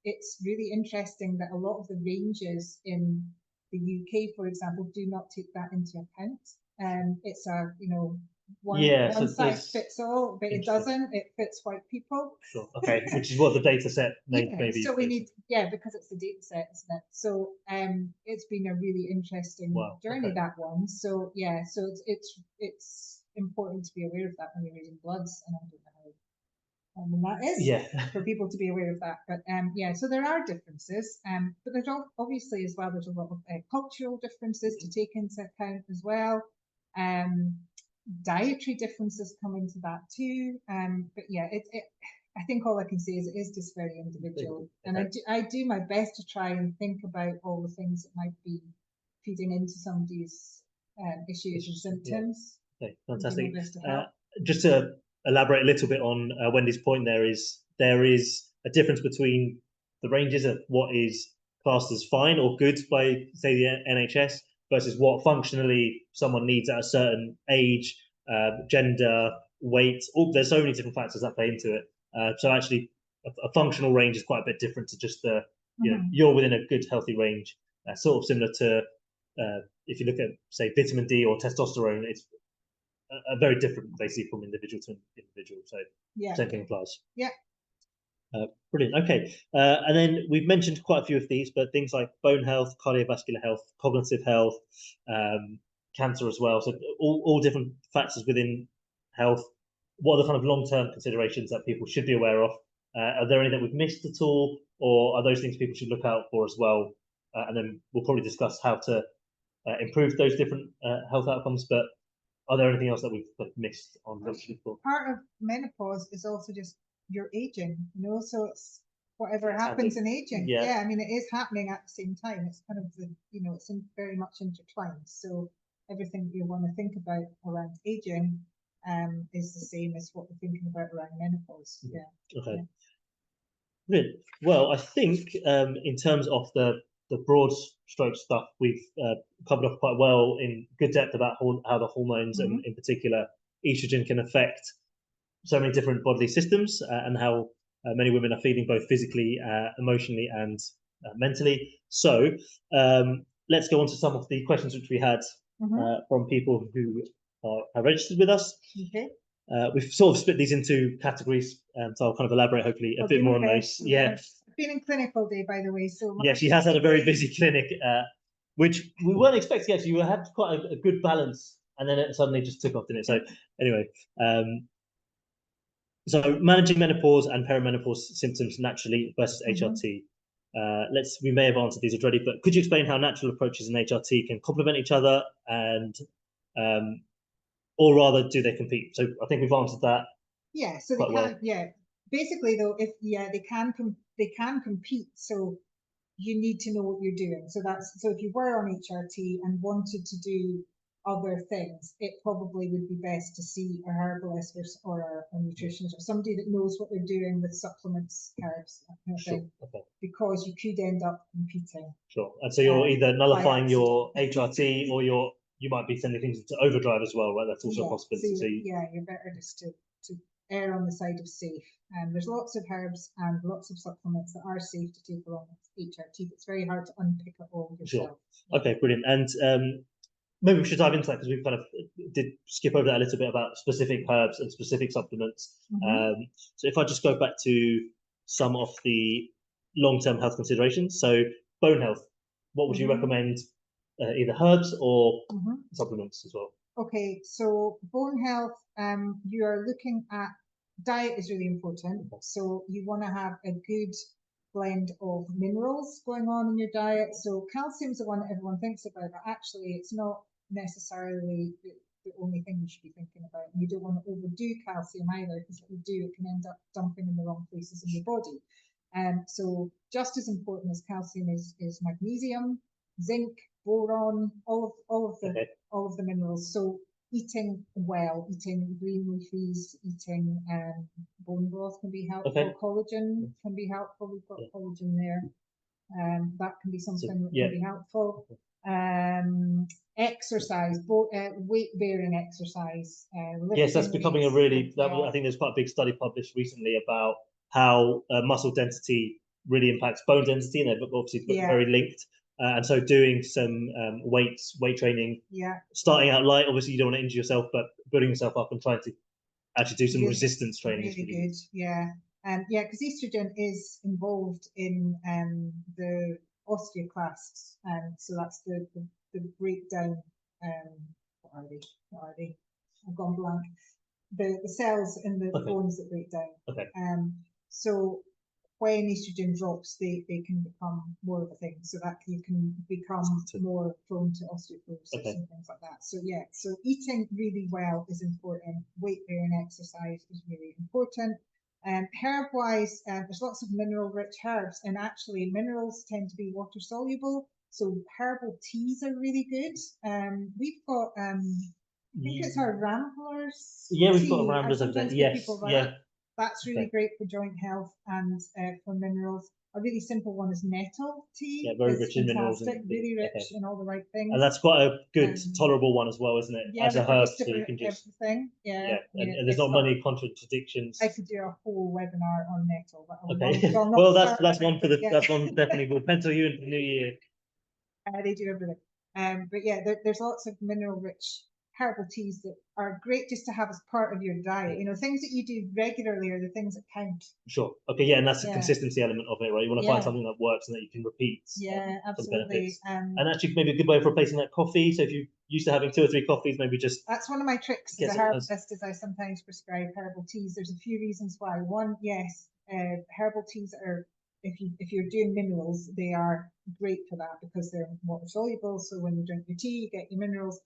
it's really interesting that a lot of the ranges in the UK, for example, do not take that into account. It's a, you know, one size fits all, but it doesn't. It fits white people. Sure. Okay, which is what the data set maybe. So we need, because it's the data set, isn't it? So it's been a really interesting journey, that one. So yeah, so it's important to be aware of that when you're reading bloods, and I don't know how that is for people to be aware of that. But so there are differences, but there's obviously as well, there's a lot of cultural differences to take into account as well. Dietary differences come into that too. But yeah, I think all I can say is it is just very individual. And I do my best to try and think about all the things that might be feeding into somebody's issues and symptoms. Okay, fantastic. Just to elaborate a little bit on Wendy's point, there is a difference between the ranges of what is classed as fine or good by, say, the NHS versus what functionally someone needs at a certain age, gender, weight. There's so many different factors that play into it. So actually, a functional range is quite a bit different to just the, you're within a good, healthy range. Sort of similar to if you look at, say, vitamin D or testosterone, it's very different, basically, from individual to individual. So same thing applies. Yeah. Brilliant. Okay. And then we've mentioned quite a few of these, but things like bone health, cardiovascular health, cognitive health, cancer as well. So all different factors within health. What are the kind of long-term considerations that people should be aware of? Are there any that we've missed at all, or are those things people should look out for as well? And then we'll probably discuss how to improve those different health outcomes. But are there anything else that we've missed on those before? Part of menopause is also just your aging, so it's whatever happens in aging. I mean, it is happening at the same time. It's kind of the, it's very much intertwined. So everything you want to think about around aging is the same as what we're thinking about around menopause. Okay. Brilliant. Well, I think in terms of the broad stroke stuff, we've covered off quite well in good depth about how the hormones and in particular estrogen can affect so many different bodily systems and how many women are feeling both physically, emotionally, and mentally. So let's go on to some of the questions which we had from people who are registered with us. Okay. We've sort of split these into categories, so I'll kind of elaborate hopefully a bit more on those. I've been in clinic all day, by the way. So she has had a very busy clinic, which we weren't expecting. Actually, you had quite a good balance, and then it suddenly just took off, didn't it? So anyway, so managing menopause and perimenopause symptoms naturally versus HRT. We may have answered these already, but could you explain how natural approaches in HRT can complement each other, and or rather, do they compete? So I think we've answered that. Yeah, so they can. Basically, though, if they can compete. So you need to know what you're doing. So if you were on HRT and wanted to do other things, it probably would be best to see a herbalist or a nutritionist or somebody that knows what they're doing with supplements, herbs, that kind of thing, because you could end up competing. Sure. And so you're either nullifying your HRT or you might be sending things into overdrive as well, right? That's also a possibility. So you're better just to err on the side of safe. And there's lots of herbs and lots of supplements that are safe to take along with HRT. It's very hard to unpick it all yourself. Sure. Okay, brilliant. And maybe we should dive into that, because we kind of did skip over that a little bit about specific herbs and specific supplements. So if I just go back to some of the long-term health considerations, so bone health, what would you recommend, either herbs or supplements as well? Okay, so bone health, you are looking at diet is really important. So you want to have a good blend of minerals going on in your diet. So calcium is the one that everyone thinks about, but actually it's not necessarily the only thing you should be thinking about. And you don't want to overdo calcium either, because if you do, it can end up dumping in the wrong places in your body. So just as important as calcium is magnesium, zinc, boron, all of the minerals. So eating well, eating green leafies, eating bone broth can be helpful. Collagen can be helpful. We've got collagen there. That can be something that can be helpful. Exercise, weight-bearing exercise. Yes, that's becoming a really. I think there's quite a big study published recently about how muscle density really impacts bone density, and they're obviously very linked. And so doing some weight training, starting out light, obviously you don't want to injure yourself, but building yourself up and trying to actually do some resistance training is really good. Because estrogen is involved in the osteoclasts, so that's the breakdown. What are they? I've gone blank. The cells in the bones that break down. So when estrogen drops, they can become more of a thing, so that you can become more prone to osteoporosis and things like that. So so eating really well is important. Weight-bearing exercise is really important. Herb-wise, there's lots of mineral-rich herbs, and actually minerals tend to be water-soluble, so herbal teas are really good. We've got, I think it's our Ramblers. We've got Ramblers over there. Yes, That's really great for joint health and for minerals. A really simple one is nettle tea. Very rich in minerals. Really rich in all the right things. And that's quite a good, tolerable one as well, isn't it? As a herb, so you can just everything. And there's not many contradictions. I could do a whole webinar on nettle. But well, that's one for the that's one definitely. We'll pencil you into the new year. They do everything. But there's lots of mineral-rich herbal teas that are great just to have as part of your diet. Things that you do regularly are the things that count. Sure. Okay. And that's the consistency element of it, right? You want to find something that works and that you can repeat. Absolutely. And actually, maybe a good way of replacing that coffee. So if you're used to having 2 or 3 coffees, maybe just. That's one of my tricks as a herbalist, is I sometimes prescribe herbal teas. There's a few reasons why. One, herbal teas are. If you're doing minerals, they are great for that because they're water soluble. So when you drink your tea, you get your minerals.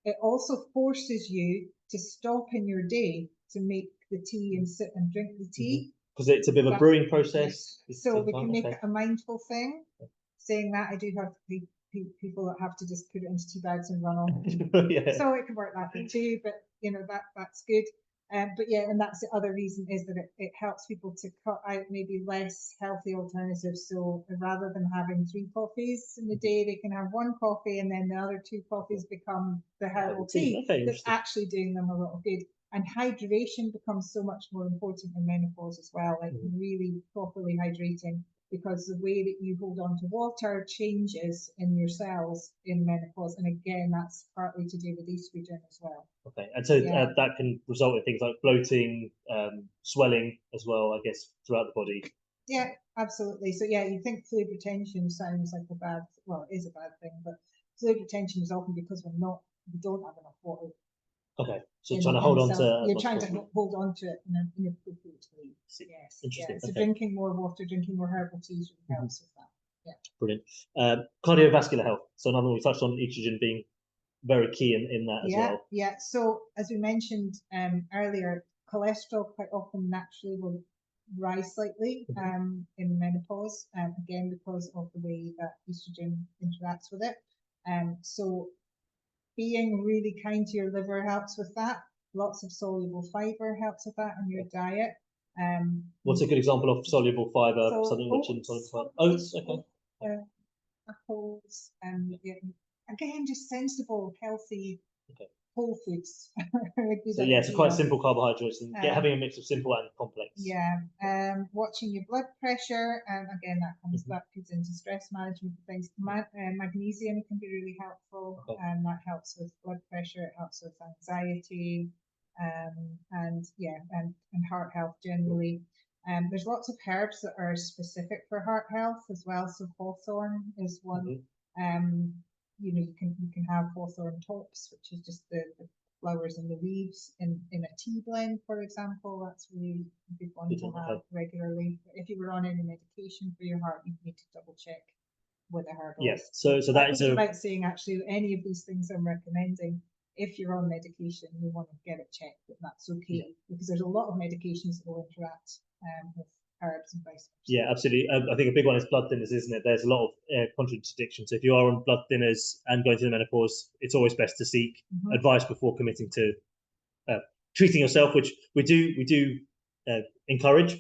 It also forces you to stop in your day to make the tea and sit and drink the tea. Because it's a bit of a brewing process. So we can make it a mindful thing. Saying that, I do have people that have to just put it into tea bags and run on. So it can work that way too, but that's good. And that's the other reason, is that it helps people to cut out maybe less healthy alternatives. So rather than having 3 coffees in the day, they can have 1 coffee, and then the other 2 coffees become the herbal tea. That's actually doing them a lot of good. And hydration becomes so much more important in menopause as well, like really properly hydrating, because the way that you hold on to water changes in your cells in menopause. And again, that's partly to do with estrogen as well. Okay, and so that can result in things like bloating, swelling as well, I guess, throughout the body. Yeah, absolutely. So you think fluid retention sounds like it is a bad thing, but fluid retention is often because we don't have enough water. Okay, so trying to hold on to. You're trying to hold on to it in an appropriate way. Yes. Interesting. So drinking more water, drinking more herbal teas really helps with that. Yeah. Brilliant. Cardiovascular health. So another one we touched on, estrogen being very key in that as well. Yeah. So as we mentioned earlier, cholesterol quite often naturally will rise slightly in menopause, again because of the way that estrogen interacts with it. So being really kind to your liver helps with that. Lots of soluble fiber helps with that in your diet. What's a good example of soluble fiber? Something rich in soluble fiber. Oats. Okay. Apples. Again, just sensible, healthy whole foods. So yeah, so quite simple carbohydrates and having a mix of simple and complex. Yeah, watching your blood pressure, again that comes that feeds into stress management things. Magnesium can be really helpful, and that helps with blood pressure. It helps with anxiety, and heart health generally. There's lots of herbs that are specific for heart health as well. So hawthorn is one. You can have hawthorn tops, which is just the flowers and the leaves in a tea blend, for example. That's really a good one to have regularly. If you were on any medication for your heart, you need to double check with a herbalist. Yes, so that is about saying actually any of these things I'm recommending. If you're on medication, you want to get it checked that that's okay, because there's a lot of medications that will interact with herbs and vice versa. Yeah, absolutely. I think a big one is blood thinners, isn't it? There's a lot of contradiction. So if you are on blood thinners and going through the menopause, it's always best to seek advice before committing to treating yourself, which we do encourage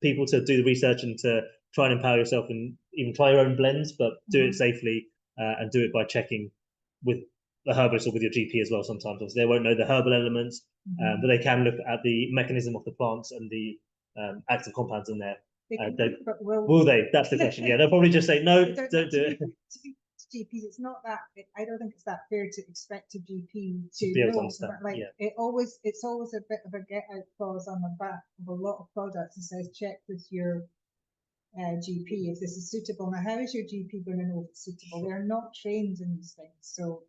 people to do the research and to try and empower yourself and even try your own blends, but do it safely and do it by checking with the herbalist or with your GP as well. Sometimes obviously they won't know the herbal elements, but they can look at the mechanism of the plants and the active compounds in there. But will they? That's the question. Yeah, they'll probably just say no, don't do it. GPs, it's not that. I don't think it's that fair to expect a GP to be able to know. understand. Like it's always a bit of a get out clause on the back of a lot of products that says check with your GP if this is suitable. Now, how is your GP going to know if it's suitable? They're not trained in these things, so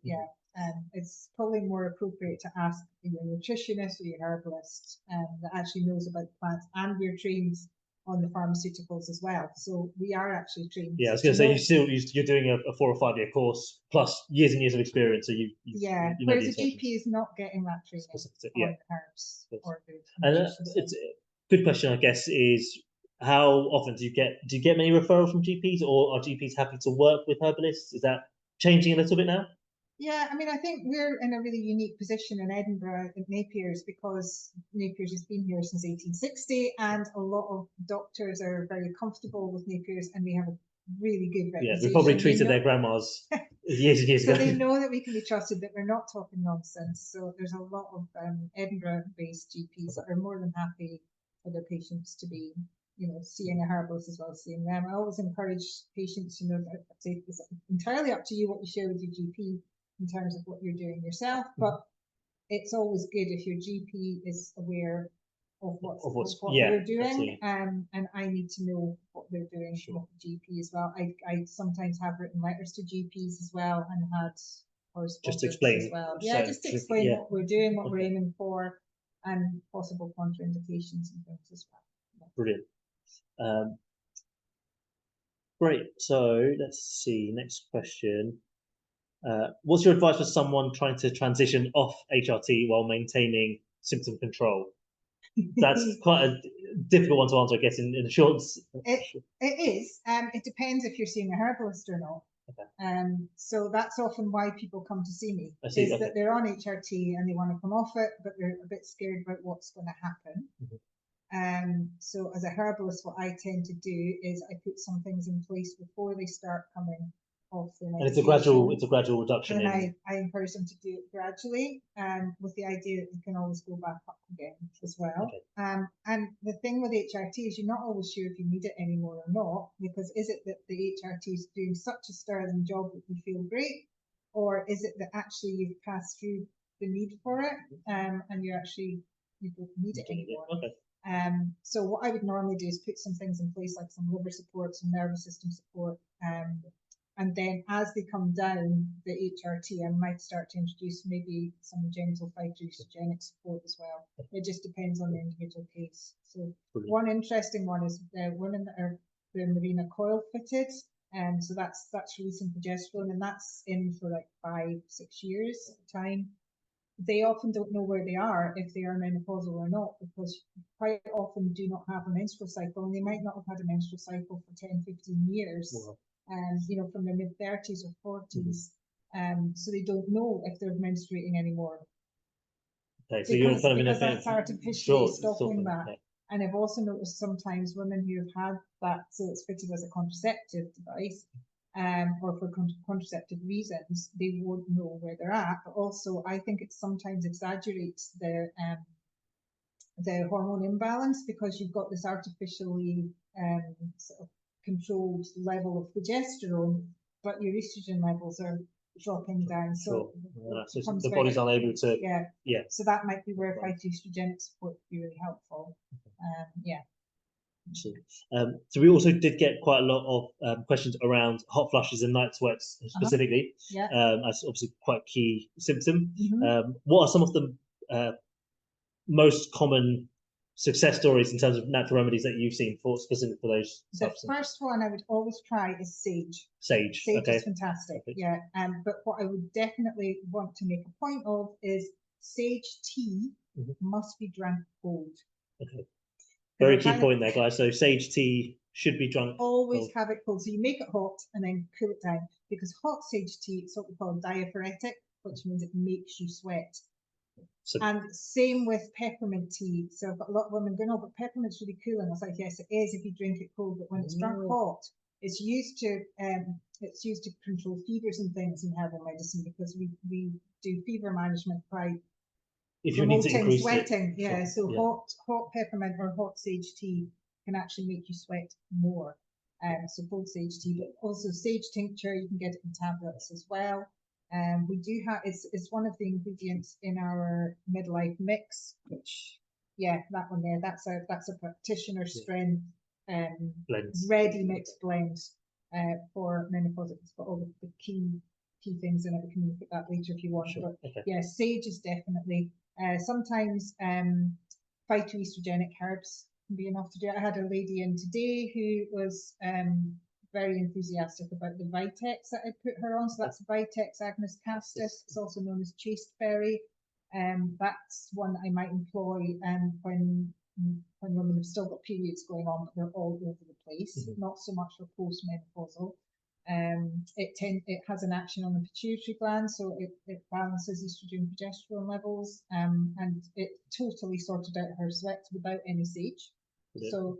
it's probably more appropriate to ask your nutritionist or your herbalist that actually knows about plants, and we're trained on the pharmaceuticals as well. So we are actually trained. Yeah, I was going to say you're doing a 4 or 5 year course plus years and years of experience. So you whereas a GP is not getting that training on herbs or the and it's a good question, I guess, is how often do you get many referrals from GPs, or are GPs happy to work with herbalists? Is that changing a little bit now? Yeah, I mean, I think we're in a really unique position in Edinburgh at Napiers, because Napiers has been here since 1860, and a lot of doctors are very comfortable with Napiers, and we have a really good reputation. Yeah, we probably treated their grandmas years and years ago. So they know that we can be trusted, that we're not talking nonsense. So there's a lot of Edinburgh-based GPs that are more than happy for their patients to be, seeing a herbalist as well as seeing them. I always encourage patients, I'd say it's entirely up to you what you share with your GP in terms of what you're doing yourself, but it's always good if your GP is aware of what you're doing, and I need to know what they're doing with the GP as well. I sometimes have written letters to GPs as well, and had correspondence just to explain as well. Just to explain what we're doing, what we're aiming for, and possible contraindications and things as well. Brilliant. Great. So let's see. Next question. What's your advice for someone trying to transition off HRT while maintaining symptom control? That's quite a difficult one to answer, I guess, in the short. It is. It depends if you're seeing a herbalist or not. So that's often why people come to see me, that they're on HRT and they want to come off it, but they're a bit scared about what's going to happen. So as a herbalist, what I tend to do is I put some things in place before they start coming off their medication. And it's a gradual reduction. And I encourage them to do it gradually, with the idea that you can always go back up again as well. And the thing with HRT is you're not always sure if you need it anymore or not, because is it that the HRT is doing such a sterling job that you feel great, or is it that actually you've passed through the need for it, and you don't need it anymore? So what I would normally do is put some things in place, like some liver support, some nervous system support, and then as they come down the HRT, I might start to introduce maybe some gentle phytogenic support as well. It just depends on the individual case. So one interesting one is women that are the Marina coil fitted, and so that's releasing progesterone, and that's in for like 5-6 years at a time. They often don't know where they are, if they are menopausal or not, because quite often do not have a menstrual cycle, and they might not have had a menstrual cycle for 10-15 years. Wow. From their mid-30s or 40s, so they don't know if they're menstruating anymore. Okay, so you're kind of in a that's artificially stopping that. Yeah. And I've also noticed sometimes women who have had that, so it's fitted as a contraceptive device, or for contraceptive reasons, they won't know where they're at. But also, I think it sometimes exaggerates the hormone imbalance, because you've got this artificially sort of controlled level of progesterone, but your estrogen levels are dropping down. So, so the body's unable to. Yeah. So that might be where phytoestrogenic support would be really helpful. Yeah. So we also did get quite a lot of questions around hot flushes and night sweats specifically. As obviously quite a key symptom. What are some of the most common success stories in terms of natural remedies that you've seen for specific for those substances? The first one I would always try is sage. Sage is fantastic. Yeah. But what I would definitely want to make a point of is sage tea must be drank cold. Very key point there, guys. So sage tea should be drunk always cold. Have it cold. So you make it hot and then cool it down, because hot sage tea is what we call diaphoretic, which means it makes you sweat. So, and same with peppermint tea. So I've got a lot of women going, oh, but peppermint's really cooling. I was like, yes, it is if you drink it cold, but when it's drunk hot, it's used to control fevers and things in herbal medicine, because we do fever management by promoting sweating. So hot peppermint or hot sage tea can actually make you sweat more. So both sage tea, but also sage tincture, you can get it in tablets as well. We do have, it's one of the ingredients in our midlife mix, which, that one there, that's a practitioner strength ready mix blend for menopause. It's got all the key things in it. We can look at that later if you want. But yeah, sage is definitely, sometimes phytoestrogenic herbs can be enough to do it. I had a lady in today who was very enthusiastic about the Vitex that I put her on. So that's Vitex agnus castus. It's also known as chasteberry. That's one that I might employ when women have still got periods going on, but they're all over the place. Not so much for postmenopausal. It has an action on the pituitary gland, so it balances estrogen progesterone levels, and it totally sorted out her sweat without any sage. So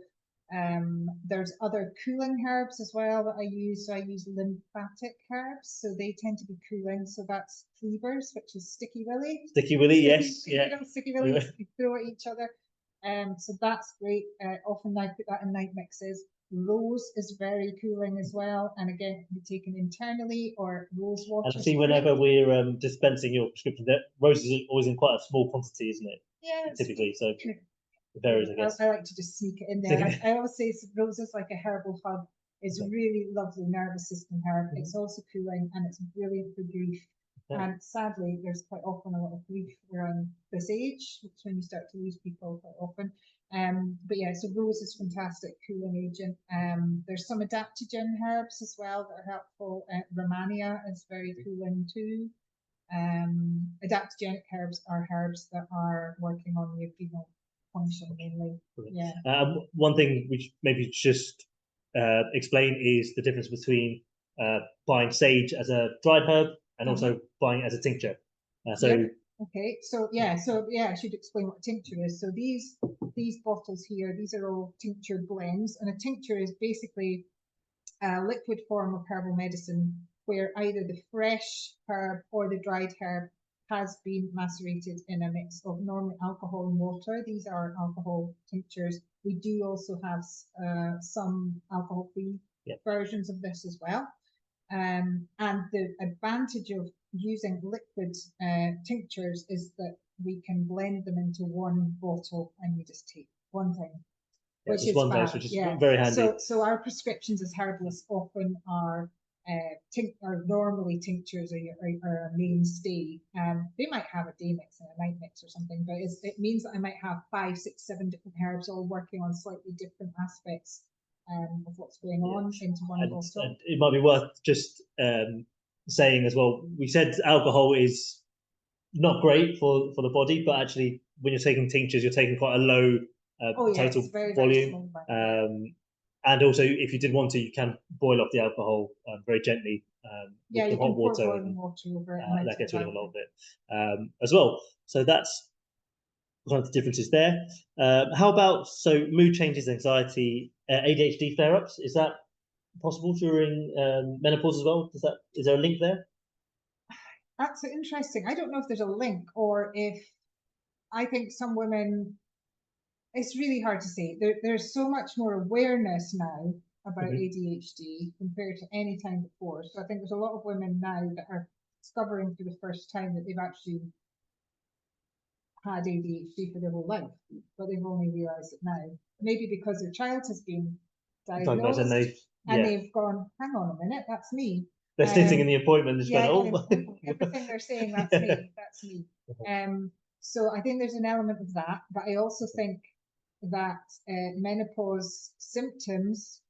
there's other cooling herbs as well that I use. So I use lymphatic herbs, so they tend to be cooling. So that's cleavers, which is sticky willy. Sticky willy, yes, sticky willy. You throw at each other. So that's great. Often I put that in night mixes. Rose is very cooling as well, and again, can be taken internally or rose water. And I see whenever we're dispensing your prescription, that rose is always in quite a small quantity, isn't it? Yeah. Typically, so it varies, I guess. I like to just sneak it in there. I always say rose is like a herbal hug. It's really lovely nervous system herb. It's also cooling, and it's brilliant for grief. And sadly, there's quite often a lot of grief around this age, which when you start to lose people quite often. But yeah, so rose is fantastic cooling agent. There's some adaptogen herbs as well that are helpful. Romania is very cooling too. Adaptogenic herbs are herbs that are working on the adrenal function mainly. One thing which maybe just explain is the difference between buying sage as a dried herb and also buying it as a tincture. Okay, so I should explain what a tincture is. So these bottles here, these are all tincture blends, and a tincture is basically a liquid form of herbal medicine where either the fresh herb or the dried herb has been macerated in a mix of normally alcohol and water. These are alcohol tinctures. We do also have some alcohol-free versions of this as well. And the advantage of using liquid tinctures is that we can blend them into one bottle and you just take one thing, which is one dose, which is very handy. So our prescriptions as herbalists often are normally tinctures are a mainstay. They might have a day mix and a night mix or something, but it means that I might have 5, 6, 7 different herbs all working on slightly different aspects of what's going on into one bottle. And it might be worth just saying as well, we said alcohol is not great for the body, but actually when you're taking tinctures, you're taking quite a low total volume. And also, if you did want to, you can boil off the alcohol very gently with the hot water. That gets rid of a lot of it as well. So that's one of the differences there. How about mood changes, anxiety, ADHD flare-ups? Is that possible during menopause as well? Is there a link there? That's interesting. I don't know if there's a link, or if, I think some women, it's really hard to say. There's so much more awareness now about ADHD compared to any time before. So I think there's a lot of women now that are discovering for the first time that they've actually had ADHD for their whole life, but they've only realised it now. Maybe because their child has been diagnosed and they've gone, hang on a minute, that's me. They're sitting in the appointment and just going, everything they're saying, that's me, that's me. So I think there's an element of that, but I also think that menopause symptoms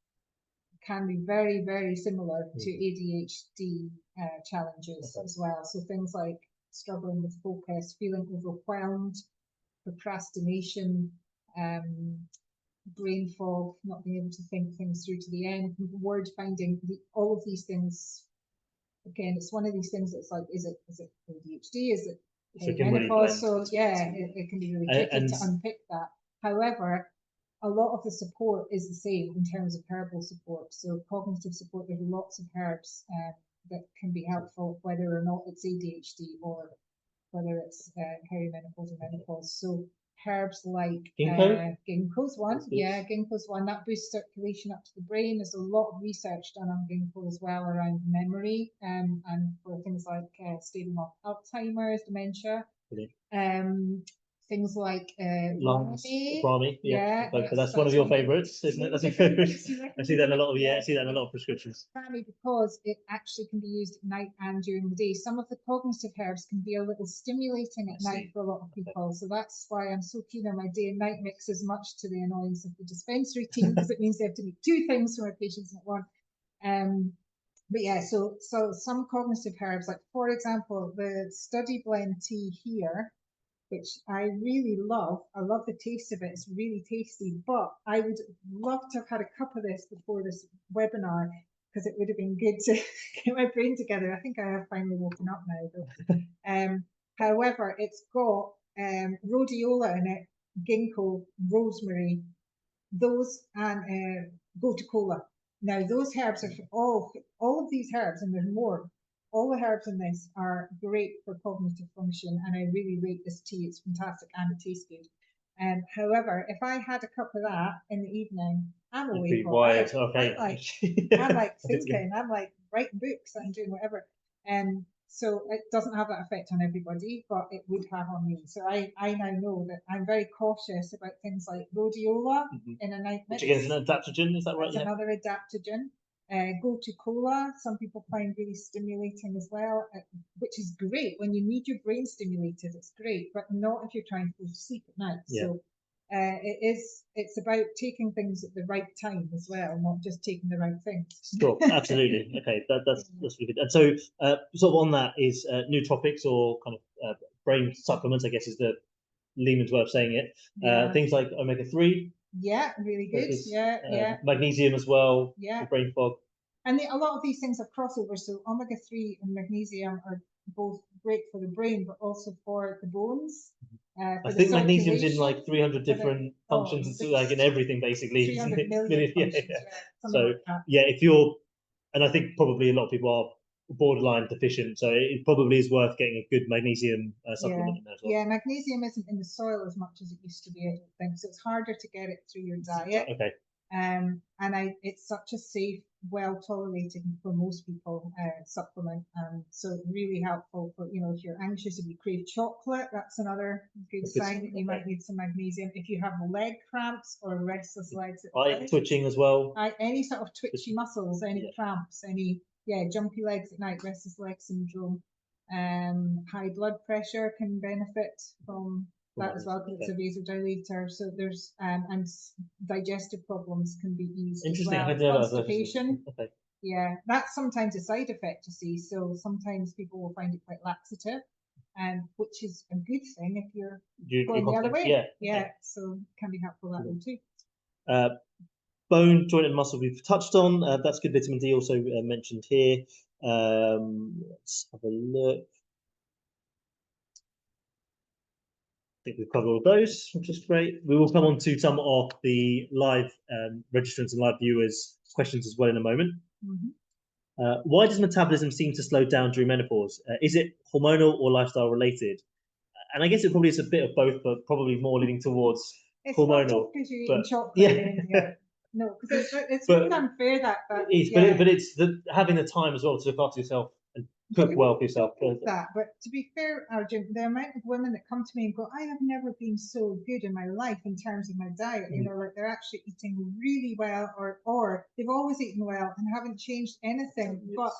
can be very, very similar to ADHD challenges as well. So things like struggling with focus, feeling overwhelmed, procrastination, brain fog, not being able to think things through to the end, word finding, all of these things. Again, it's one of these things that's like, is it ADHD? Is it menopause? So yeah, it can be really tricky to unpick that. However, a lot of the support is the same in terms of herbal support. So cognitive support, there's lots of herbs that can be helpful, whether or not it's ADHD or whether it's perimenopause or menopause. So herbs like ginkgo's one. Yeah, ginkgo's one. That boosts circulation up to the brain. There's a lot of research done on ginkgo as well around memory and for things like staving off Alzheimer's, dementia. Things like Brahmi, but that's one of your favourites, isn't it? That's your favourite. I see that in a lot of I see that in a lot of prescriptions. Brahmi, because it actually can be used at night and during the day. Some of the cognitive herbs can be a little stimulating at night for a lot of people, so that's why I'm so keen on my day and night mix, as much to the annoyance of the dispensary team, because it means they have to make 2 things for my patients at once. But yeah, so some cognitive herbs, like for example, the study blend tea here, which I really love. I love the taste of it. It's really tasty, but I would love to have had a cup of this before this webinar, because it would have been good to get my brain together. I think I have finally woken up now, though. However, it's got rhodiola in it, ginkgo, rosemary, those, and gotu-kola. Now, those herbs are all of these herbs, and there's more. All the herbs in this are great for cognitive function, and I really rate this tea. It's fantastic and it tastes good. However, if I had a cup of that in the evening, I'm awake all night. I'm like thinking, I'm like writing books, I'm doing whatever. So it doesn't have that effect on everybody, but it would have on me. So I now know that I'm very cautious about things like rhodiola in a night mix. Which again is an adaptogen, is that right? It's another adaptogen. Gotu-kola, some people find really stimulating as well, which is great when you need your brain stimulated. It's great, but not if you're trying to go to sleep at night. So it's about taking things at the right time as well, not just taking the right things. Sure, absolutely. Okay, that's really good. And so sort of on that is nootropics, or kind of brain supplements, I guess is the layman's way of saying it. Things like omega-3. Yeah, really good. Magnesium as well. Yeah. For brain fog. And a lot of these things have crossover. So omega-3 and magnesium are both great for the brain, but also for the bones. I think magnesium's in like 300 different functions, like in everything basically. 300 million functions, So like if you're, and I think probably a lot of people are borderline deficient, so it probably is worth getting a good magnesium supplement in there as well. Yeah, magnesium isn't in the soil as much as it used to be, I don't think, so it's harder to get it through your diet. Okay. And it's such a safe, well tolerated for most people supplement, so really helpful for, if you're anxious, if you crave chocolate, that's another good sign that you might need some magnesium. If you have leg cramps or restless legs at night, twitching as well, any sort of twitchy muscles, any cramps, any jumpy legs at night, restless leg syndrome, high blood pressure can benefit from that as well, because it's a vasodilator. So there's and digestive problems can be eased as well. Constipation. Yeah, that's sometimes a side effect, you see. So sometimes people will find it quite laxative, which is a good thing if you're going the other way. So it can be helpful that way too. Bone, joint and muscle we've touched on. That's good. Vitamin D also mentioned here. Let's have a look. think we've covered all of those, which is great. We will come on to some of the live registrants and live viewers' questions as well in a moment. Why does metabolism seem to slow down during menopause? Is it hormonal or lifestyle related? And I guess it probably is a bit of both, but probably more leaning towards hormonal. Because you're but, eating chocolate. Yeah. No, because it's really unfair that. It is, but it's having the time as well to look after yourself and cook well for yourself. That, but to be fair, Arjun, the amount of women that come to me and go, I have never been so good in my life in terms of my diet. You know, like they're actually eating really well, or they've always eaten well and haven't changed anything, but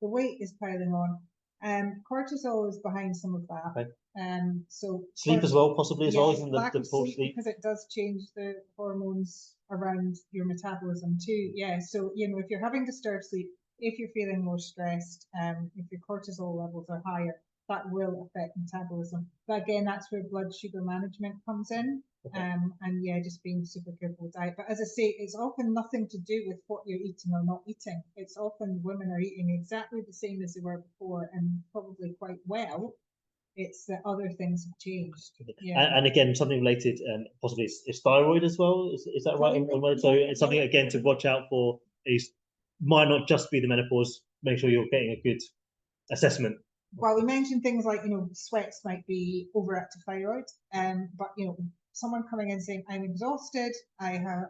the weight is piling on. Cortisol is behind some of that. Okay. So sleep as well, possibly as well, isn't lack the of poor sleep, because it does change the hormones around your metabolism too. Yeah, so you know, if you're having disturbed sleep, if you're feeling more stressed, if your cortisol levels are higher, that will affect metabolism. But again, that's where blood sugar management comes in. And yeah, just being super careful with diet. But as I say, it's often nothing to do with what you're eating or not eating. It's often women are eating exactly the same as they were before and probably quite well. It's that other things have changed. Yeah. And again, something related, possibly is thyroid as well. Is that right? So it's something again to watch out for. Is might not just be the menopause. Make sure you're getting a good assessment. Well, we mentioned things like, you know, sweats might be overactive thyroid, but you know, someone coming in saying, I'm exhausted, I have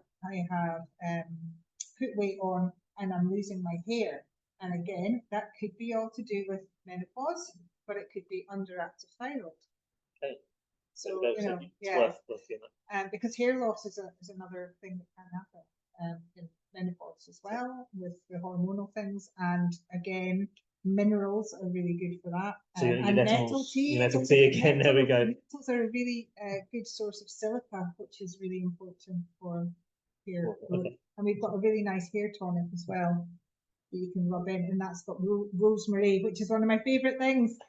put weight on and I'm losing my hair. And again, that could be all to do with menopause, but it could be underactive thyroid. Okay. So, you know, yeah. Because hair loss is another thing that can happen in menopause as well, with the hormonal things. And again, minerals are really good for that. So and nettle tea. Nettle tea again, there we go. Nettles are a really good source of silica, which is really important for hair growth. Okay. And we've got a really nice hair tonic as well that you can rub in, and that's got rosemary, which is one of my favourite things.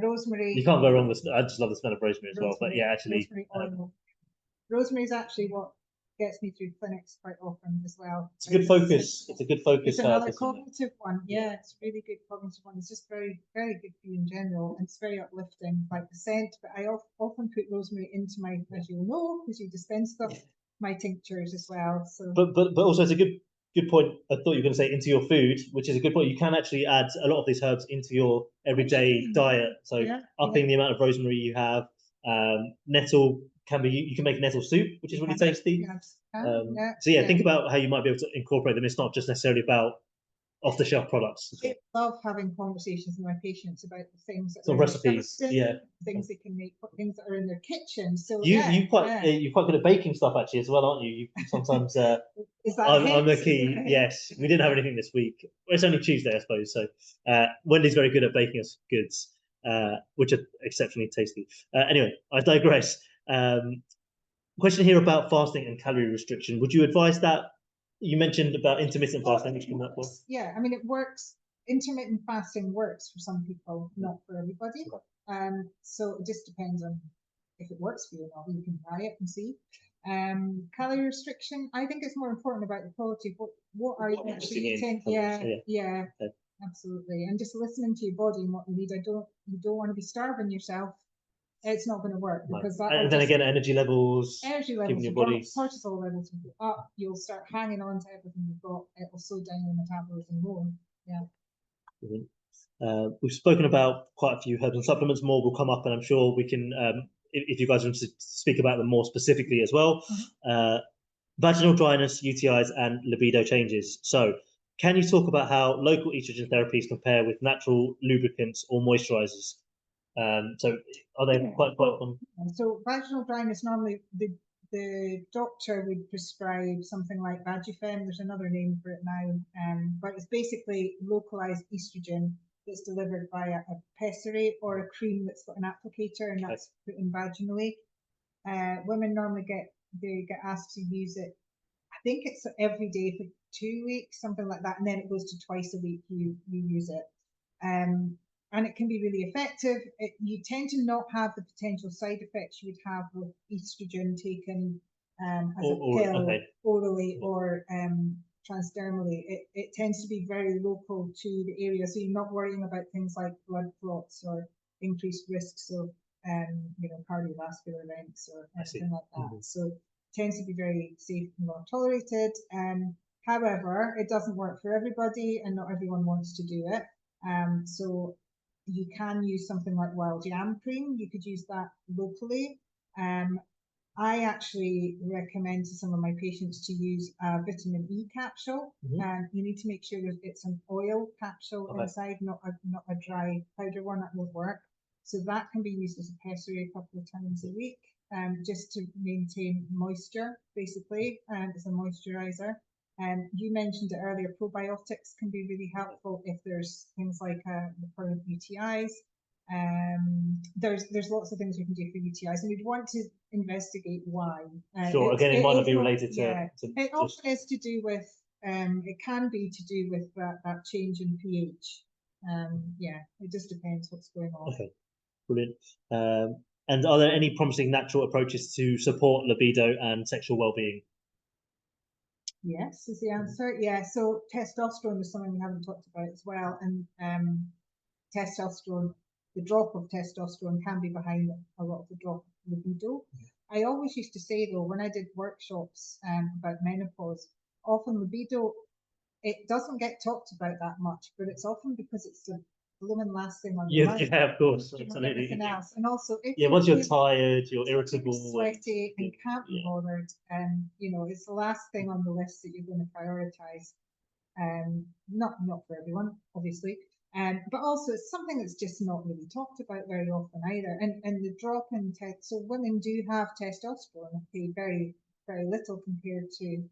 Rosemary. You can't go wrong with. I just love the smell of rosemary as well. But yeah, actually, rosemary is actually what gets me through clinics quite often as well. It's a good focus. It's a good focus. It's another cognitive one. Yeah, it's a really good cognitive one. It's just very, very good for you in general, and it's very uplifting, like the scent. But I often put rosemary into my, as you'll know, because you dispense stuff, my tinctures as well. So, but also it's a good point. I thought you were going to say into your food, which is a good point. You can actually add a lot of these herbs into your everyday diet. So upping the amount of rosemary you have. Nettle can be, you can make nettle soup, which is really tasty. So yeah, think about how you might be able to incorporate them. It's not just necessarily about off-the-shelf products. I love having conversations with my patients about the things that are recipes, things they can make, things that are in their kitchen. So you're quite good at baking stuff actually as well, aren't you? You sometimes is that I'm a key. Yes, we didn't have anything this week. Well, it's only Tuesday, I suppose. So Wendy's very good at baking us goods, which are exceptionally tasty. Anyway, I digress. Question here about fasting and calorie restriction. Would you advise that? You mentioned about intermittent fasting, which came up with. Yeah, I mean, it works. Intermittent fasting works for some people, not for everybody. So it just depends on if it works for you or not. You can try it and see. Calorie restriction, I think it's more important about the quality of what are you actually eating. Yeah, absolutely. And just listening to your body and what you need. You don't want to be starving yourself. It's not going to work because that. And then again, energy levels, keeping your body. Cortisol levels will go up. You'll start hanging on to everything you've got. It will slow down your metabolism more. Yeah. We've spoken about quite a few herbs and supplements. More will come up, and I'm sure we can, if you guys want to speak about them more specifically as well. Vaginal dryness, UTIs, and libido changes. So, can you talk about how local estrogen therapies compare with natural lubricants or moisturizers? So are they quite common? So vaginal dryness, normally the doctor would prescribe something like Vagifem. There's another name for it now, but it's basically localized estrogen that's delivered via a pessary or a cream that's got an applicator, and that's put in vaginally. Women normally get asked to use it. I think it's every day for 2 weeks, something like that, and then it goes to twice a week you use it. And it can be really effective. You tend to not have the potential side effects you would have with estrogen taken as a pill, orally or transdermally. It tends to be very local to the area, so you're not worrying about things like blood clots or increased risks of cardiovascular events or anything like that. Mm-hmm. So it tends to be very safe and well tolerated. However, it doesn't work for everybody, and not everyone wants to do it. So you can use something like wild yam cream. You could use that locally. I actually recommend to some of my patients to use a vitamin E capsule, and you need to make sure that it's an oil capsule inside, not a dry powder one. That will work. So that can be used as a pessary a couple of times a week, just to maintain moisture, basically, and as a moisturizer. You mentioned it earlier, probiotics can be really helpful if there's things like for UTIs. There's lots of things we can do for UTIs, and we'd want to investigate why. Sure. Again, it might not be related to. to it often is to do with. It can be to do with that change in pH. It just depends what's going on. Okay, brilliant. And are there any promising natural approaches to support libido and sexual well-being? Yes, is the answer. Yeah. So testosterone is something we haven't talked about as well, and testosterone. The drop of testosterone can be behind a lot of the drop of libido. I always used to say, though, when I did workshops about menopause, often libido, it doesn't get talked about that much, but it's often because it's the blooming last thing on your mind. Yeah, of course, absolutely. Everything else. And also, if once you're tired, you're irritable, sweaty, and can't be bothered, it's the last thing on the list that you're going to prioritize. Not for everyone, obviously. But also it's something that's just not really talked about very often either. And the drop in so women do have testosterone, okay, very, very little compared to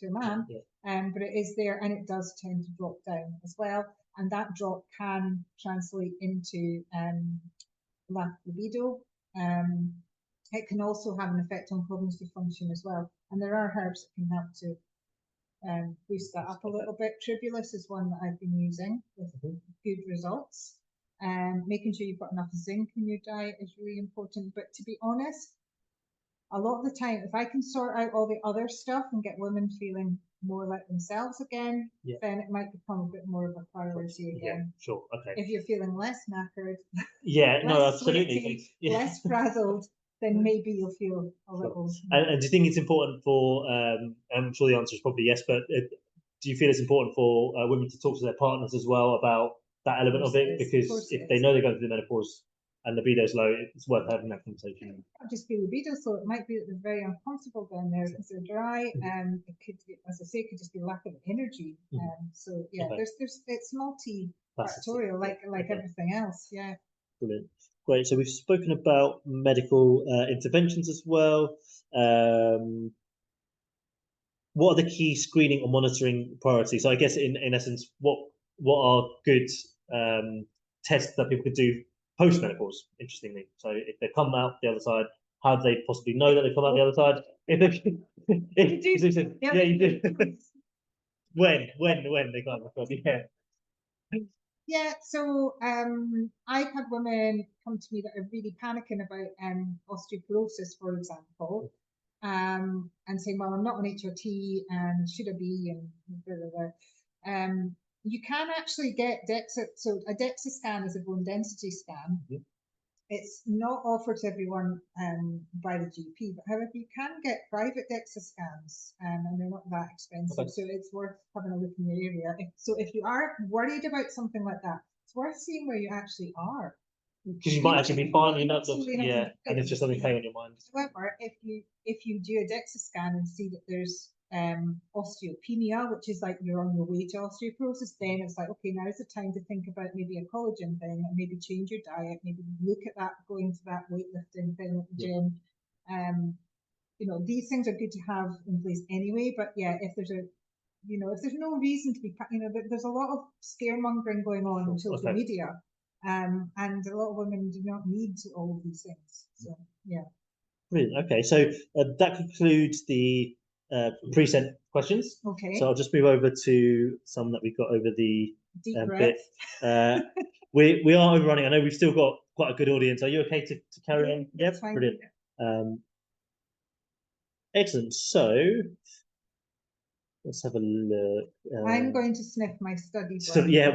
a man. But it is there, and it does tend to drop down as well. And that drop can translate into lack of libido. It can also have an effect on cognitive function as well. And there are herbs that can help to boost that up a little bit. Tribulus is one that I've been using with good results. Making sure you've got enough zinc in your diet is really important. But to be honest, a lot of the time, if I can sort out all the other stuff and get women feeling more like themselves again, then it might become a bit more of a priority again. Yeah, sure. Okay. If you're feeling less knackered, absolutely, less frazzled, then maybe you'll feel a little. And do you think it's important for? I'm sure the answer is probably yes, but do you feel it's important for women to talk to their partners as well about that element of it? Because if they know they're going through the menopause and libido's low, it's worth having that conversation. It might just be libido, so it might be that they're very uncomfortable down there because they're dry. It could, as I say, it could just be lack of energy. It's multifactorial, like everything else. Yeah. Brilliant. Great. So we've spoken about medical interventions as well. What are the key screening or monitoring priorities? So I guess in essence, what are good tests that people could do post-menopause, interestingly? So if they come out the other side, how do they possibly know that they come out the other side? You do. When they come out, Yeah, so I've had women come to me that are really panicking about osteoporosis, for example, and saying, well, I'm not on HRT, and should I be, and blah, blah, blah. You can actually get DEXA. So a DEXA scan is a bone density scan. It's not offered to everyone by the GP, but however, you can get private DEXA scans, and they're not that expensive, so it's worth having a look in your area. So if you are worried about something like that, it's worth seeing where you actually are. Because you might actually be fine, and it's just something playing on your mind. However, if you do a DEXA scan and see that there's osteopenia, which is like you're on your way to osteoporosis, then it's like, okay, now is the time to think about maybe a collagen thing, and maybe change your diet, maybe look at that, going to that weightlifting thing at the gym. These things are good to have in place anyway, but if there's no reason to be, there's a lot of scaremongering going on in social media, and a lot of women do not need all of these things. So Brilliant. Okay, so that concludes the pre-sent questions. Okay. So I'll just move over to some that we've got over the bit. We are overrunning. I know we've still got quite a good audience. Are you okay to carry on? Yep. Brilliant. Excellent. So let's have a look. I'm going to sniff my study.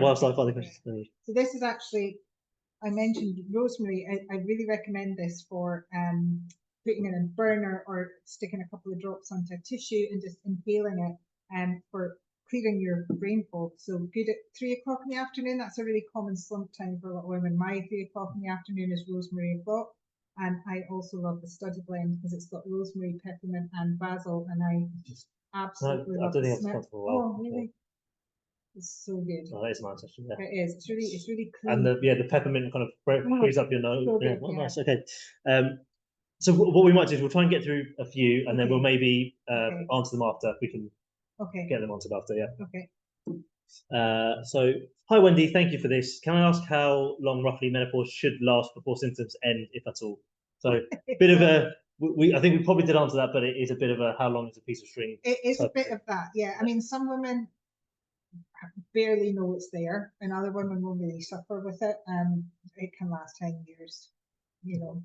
Whilst I find the questions. So this is actually I mentioned rosemary. I really recommend this for putting in a burner or sticking a couple of drops onto a tissue and just inhaling it for clearing your brain fog. So good at 3 o'clock in the afternoon. That's a really common slump time for a lot of women. My 3 o'clock in the afternoon is rosemary o'clock. And I also love the study blend because it's got rosemary, peppermint, and basil, and I absolutely love the smell. Oh, really? It's so good. Oh, that is nice, actually. Yeah. It is. It's really clean. And the peppermint kind of frees up your nose. So good, Oh, nice. Okay. So what we might do is we'll try and get through a few, and then we'll maybe answer them after. We can get them answered after. Yeah. Okay. So, hi Wendy, thank you for this. Can I ask how long roughly menopause should last before symptoms end, if at all? So, bit of a, I think we probably did answer that, but it is a bit of a how long is a piece of string? It is a bit of that, yeah. I mean, some women barely know it's there, and other women will really suffer with it, and it can last 10 years, you know.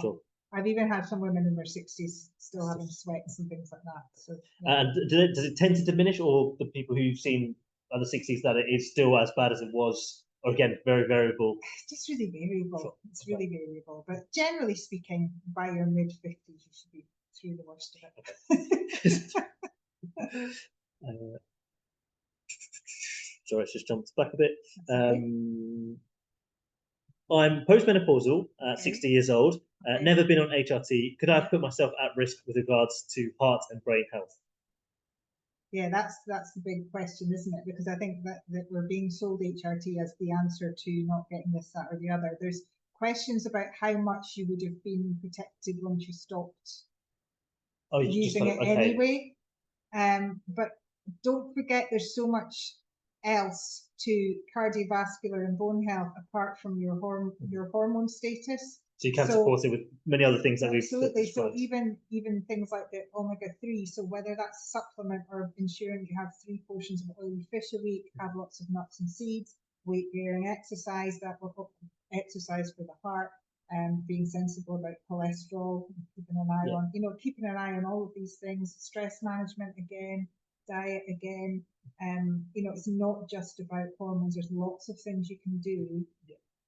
Sure. I've even had some women in their 60s still having sweats and things like that. So, yeah. And does it tend to diminish, or the people who've seen at the 60s that it is still as bad as it was, or again, very variable? It's just really variable. Sure. It's really variable. But generally speaking, by your mid-50s, you should be through the worst of it. Sorry, it's just jumped back a bit. I'm postmenopausal at 60 years old, never been on HRT. Could I have put myself at risk with regards to heart and brain health? Yeah, that's the big question, isn't it? Because I think that we're being sold HRT as the answer to not getting this, that, or the other. There's questions about how much you would have been protected once you stopped using it anyway. But don't forget, there's so much else to cardiovascular and bone health apart from your hormone status. So you can support it with many other things that we've absolutely. So even things like the omega-3. So whether that's supplement or ensuring you have 3 portions of oily fish a week, have lots of nuts and seeds, weight-bearing exercise, that will exercise for the heart, being sensible about cholesterol, keeping an eye on, keeping an eye on all of these things, stress management again, diet again. It's not just about hormones. There's lots of things you can do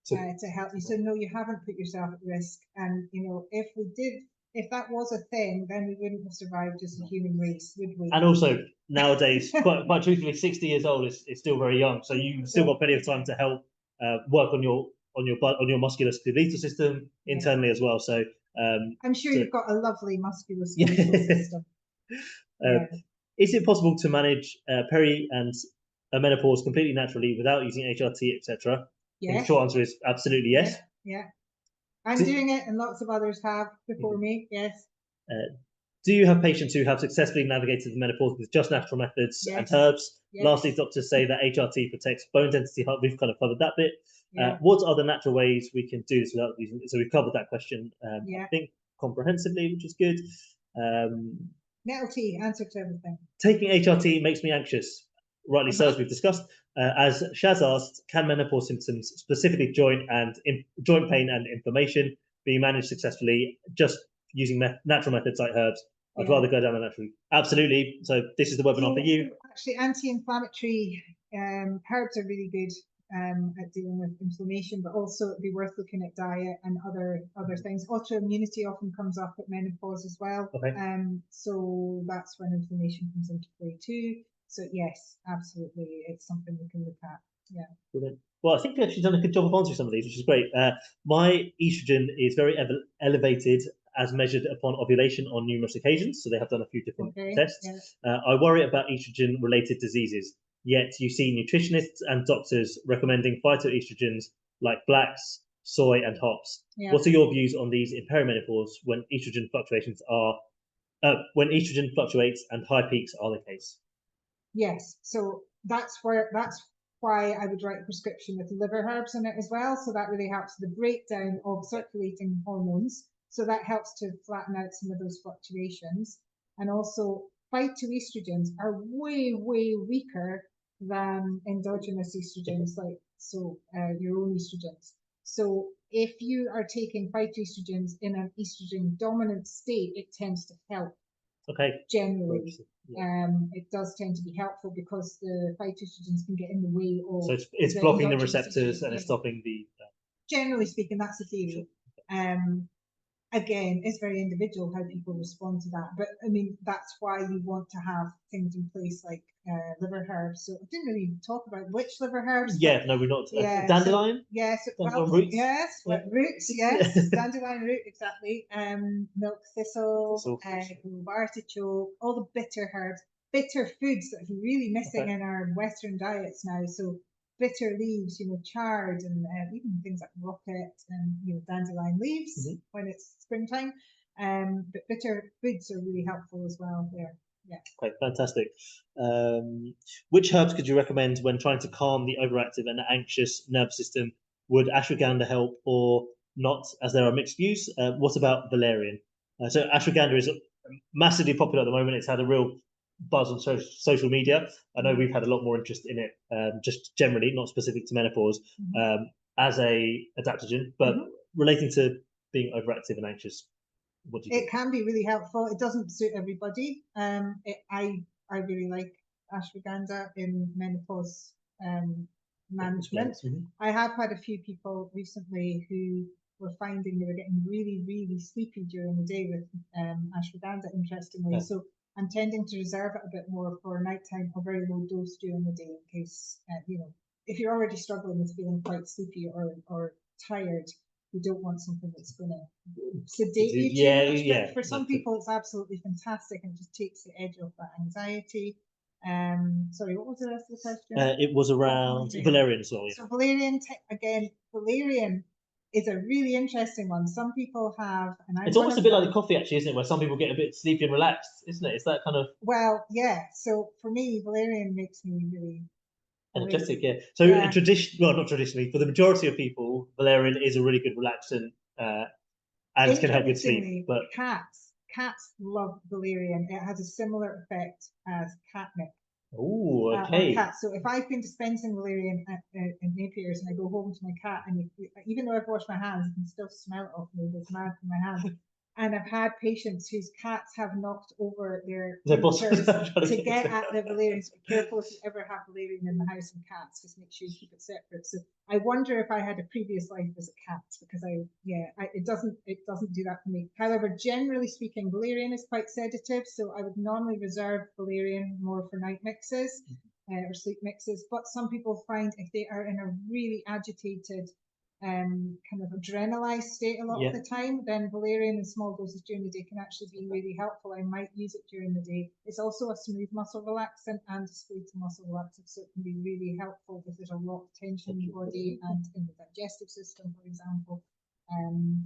to help you. So no, you haven't put yourself at risk. And if that was a thing, then we wouldn't have survived as a human race, would we? And also nowadays, quite truthfully, 60 years old is still very young. So you've still got plenty of time to help work on your musculoskeletal system internally as well. So I'm sure you've got a lovely musculoskeletal system. Is it possible to manage peri and menopause completely naturally without using HRT, etc.? Yes. The short answer is absolutely yes. Yeah. I'm doing it, and lots of others have before me. Yes. Do you have patients who have successfully navigated the menopause with just natural methods and herbs? Yes. Lastly, doctors say that HRT protects bone density. We've kind of covered that bit. What are the natural ways we can do this without using it? So we've covered that question, I think, comprehensively, which is good. Nettle tea, answer to everything. Taking HRT makes me anxious. Rightly so, as we've discussed. As Shaz asked, can menopause symptoms, specifically joint pain and inflammation, be managed successfully just using natural methods like herbs? I'd rather go down the natural. Absolutely. So this is the webinar for you. Actually, anti-inflammatory herbs are really good at dealing with inflammation, but also it'd be worth looking at diet and other things. Autoimmunity often comes up at menopause as well. So that's when inflammation comes into play too. So yes, absolutely, it's something we can look at. Yeah. Brilliant. Well, I think we've actually done a good job of answering some of these, which is great. My estrogen is very elevated as measured upon ovulation on numerous occasions. So they have done a few different tests. I worry about estrogen-related diseases. Yet you see nutritionists and doctors recommending phytoestrogens like flax, soy, and hops. What are your views on these in perimenopause when estrogen fluctuations and high peaks are the case? Yes, so that's why I would write a prescription with liver herbs in it as well. So that really helps the breakdown of circulating hormones. So that helps to flatten out some of those fluctuations. And also phytoestrogens are way, way weaker than endogenous estrogens, your own estrogens. So if you are taking phytoestrogens in an estrogen dominant state, it tends to help. Generally. It does tend to be helpful because the phytoestrogens can get in the way of. So it's blocking the receptors and it's stopping the. generally speaking, that's the theory. Again, it's very individual how people respond to that. But I mean, that's why you want to have things in place like liver herbs. So I didn't really talk about which liver herbs. Yeah, no, we're not. Yeah, Dandelion? So, yes, Dandelion roots? yes, Yeah. roots, yes, dandelion root, exactly. Milk thistle, artichoke, all the bitter herbs, bitter foods that are really missing in our Western diets now. So bitter leaves, chard, and even things like rocket and dandelion leaves when it's springtime. But bitter foods are really helpful as well there. Yeah. Okay, fantastic. Which herbs could you recommend when trying to calm the overactive and anxious nervous system? Would ashwagandha help or not, as there are mixed views? What about valerian? So ashwagandha is massively popular at the moment. It's had a real buzz on social media. I know we've had a lot more interest in it, just generally, not specific to menopause, as a adaptogen, but relating to being overactive and anxious. What do you think? It can be really helpful. It doesn't suit everybody. I really like ashwagandha in menopause management. I have had a few people recently who were finding they were getting really, really sleepy during the day with ashwagandha, interestingly. So I'm tending to reserve it a bit more for nighttime or very low dose during the day in case, if you're already struggling with feeling quite sleepy or tired, you don't want something that's going to sedate you too much. But for some people, it's absolutely fantastic and just takes the edge off that anxiety. Sorry, what was the rest of the question? It was around valerian as well. So valerian, valerian is a really interesting one. Some people have, and it's almost a bit like the coffee, actually, isn't it? Where some people get a bit sleepy and relaxed, isn't it? It's that kind of. Well, yeah. So for me, valerian makes me really energetic, yeah. So in not traditionally, for the majority of people, valerian is a really good relaxant and can help with sleep. But cats love valerian. It has a similar effect as catnip. Oh, okay. Cats. So if I've been dispensing valerian in Napiers and I go home to my cat, and even though I've washed my hands, you can still smell it off me. There's mad from my hands. And I've had patients whose cats have knocked over their tinctures to get at the valerian. So be careful if you ever have valerian in the house and cats. Just make sure you keep it separate. So I wonder if I had a previous life as a cat, because it doesn't do that for me. However, generally speaking, valerian is quite sedative, so I would normally reserve valerian more for night mixes or sleep mixes. But some people find if they are in a really agitated kind of adrenalized state a lot of the time, then valerian in small doses during the day can actually be really helpful. I might use it during the day. It's also a smooth muscle relaxant and a skeletal muscle relaxant, so it can be really helpful if there's a lot of tension in your body and in the digestive system, for example.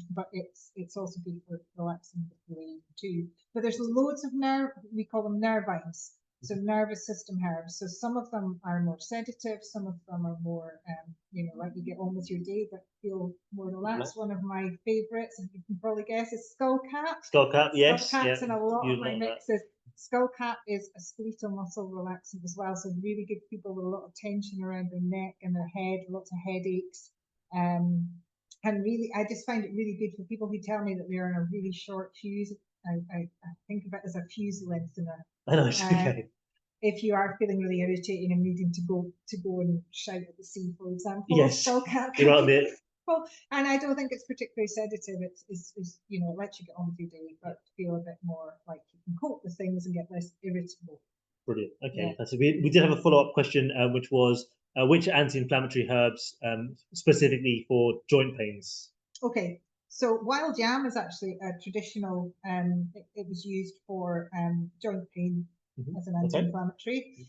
But it's also good for relaxing the brain too. But there's loads of we call them nervines. So nervous system herbs. So some of them are more sedative, some of them are more, like you get on with your day but feel more relaxed. One of my favourites, and you can probably guess, is skullcap. Skullcap, yes. Skullcap's in a lot of my mixes. Skullcap is a skeletal muscle relaxant as well, so really good for people with a lot of tension around their neck and their head, lots of headaches. And really, I just find it really good for people who tell me that they're in a really short fuse. I think of it as a fuse length in I know, okay. If you are feeling really irritating and needing to go and shout at the sea, for example, yes, skullcap. And I don't think it's particularly sedative. It's it lets you get on with your day, but feel a bit more like you can cope with things and get less irritable. Brilliant. Okay, so we did have a follow-up question, which was which anti-inflammatory herbs specifically for joint pains? Okay. So wild yam is actually a traditional, it was used for joint pain as an anti-inflammatory.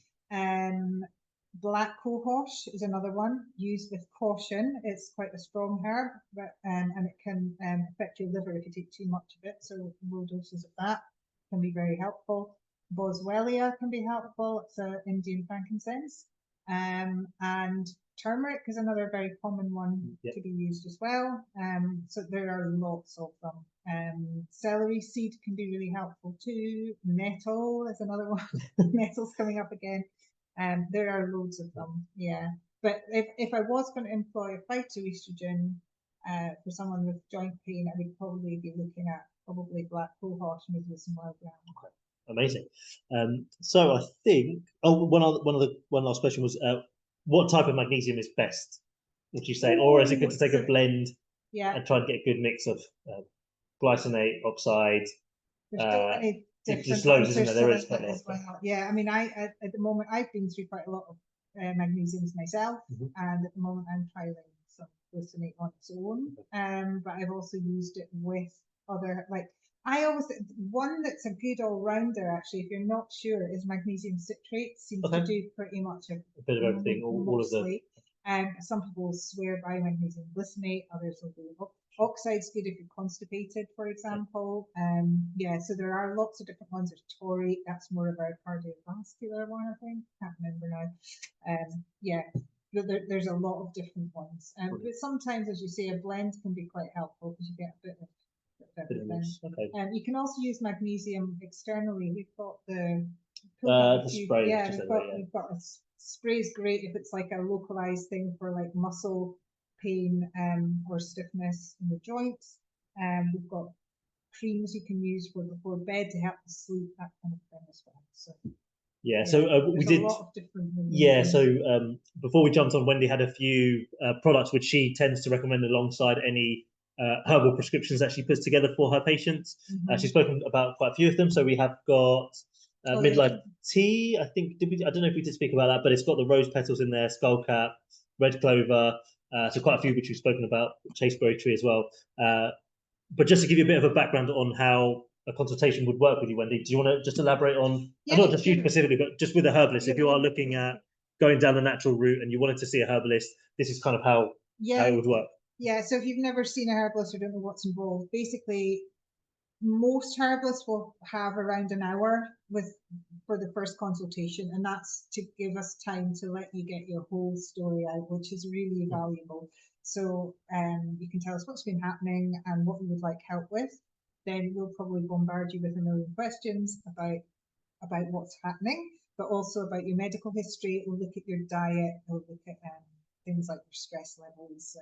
Black cohosh is another one, used with caution. It's quite a strong herb, but and it can affect your liver if you take too much of it. So low doses of that can be very helpful. Boswellia can be helpful. It's an Indian frankincense. And turmeric is another very common one to be used as well. So there are lots of them. Celery seed can be really helpful too. Nettle is another one. Nettle's coming up again. There are loads of them, But if I was going to employ a phytoestrogen for someone with joint pain, I would probably be looking at black cohosh, maybe with some wild yam. Okay. Amazing. So I think one last question was what type of magnesium is best would you say, or is it good to take a blend Yeah, and try and get a good mix of glycinate, oxide? there's so many different There's loads, isn't there? There is quite a lot as well. Yeah, I mean, at the moment I've been through quite a lot of magnesiums myself, and at the moment I'm trialing some glycinate on its own. But I've also used it with other, like, I always, one that's a good all-rounder actually, if you're not sure, is magnesium citrate. Seems to do pretty much a bit of everything, all of the. Some people swear by magnesium glycinate, others will do oxide's good if you're constipated, for example. Yeah, so there are lots of different ones. There's taurate, that's more of a cardiovascular one, I think. Can't remember now. Yeah, there's a lot of different ones. But sometimes, as you say, a blend can be quite helpful because you get a bit of everything. You can also use magnesium externally. We've got the spray. Yeah, we've got a spray's great if it's like a localized thing for like muscle pain or stiffness in the joints. We've got creams you can use before bed to help you sleep, that kind of thing as well. So we did a lot of different so before we jumped on, Wendy had a few products which she tends to recommend alongside any herbal prescriptions that she puts together for her patients. She's spoken about quite a few of them. So we have got midlife tea. I think I don't know if we did speak about that, but it's got the rose petals in there, skullcap, red clover. So quite a few which we've spoken about, chasteberry tree as well. But just to give you a bit of a background on how a consultation would work with you, Wendy, do you want to just elaborate on, not just you specifically, but just with a herbalist, if you are looking at going down the natural route and you wanted to see a herbalist, this is kind of how it would work. Yeah, so if you've never seen a herbalist or don't know what's involved, basically most herbalists will have around an hour for the first consultation, and that's to give us time to let you get your whole story out, which is really valuable. So you can tell us what's been happening and what you would like help with. Then we'll probably bombard you with a million questions about what's happening, but also about your medical history. We'll look at your diet. We'll look at things like your stress levels.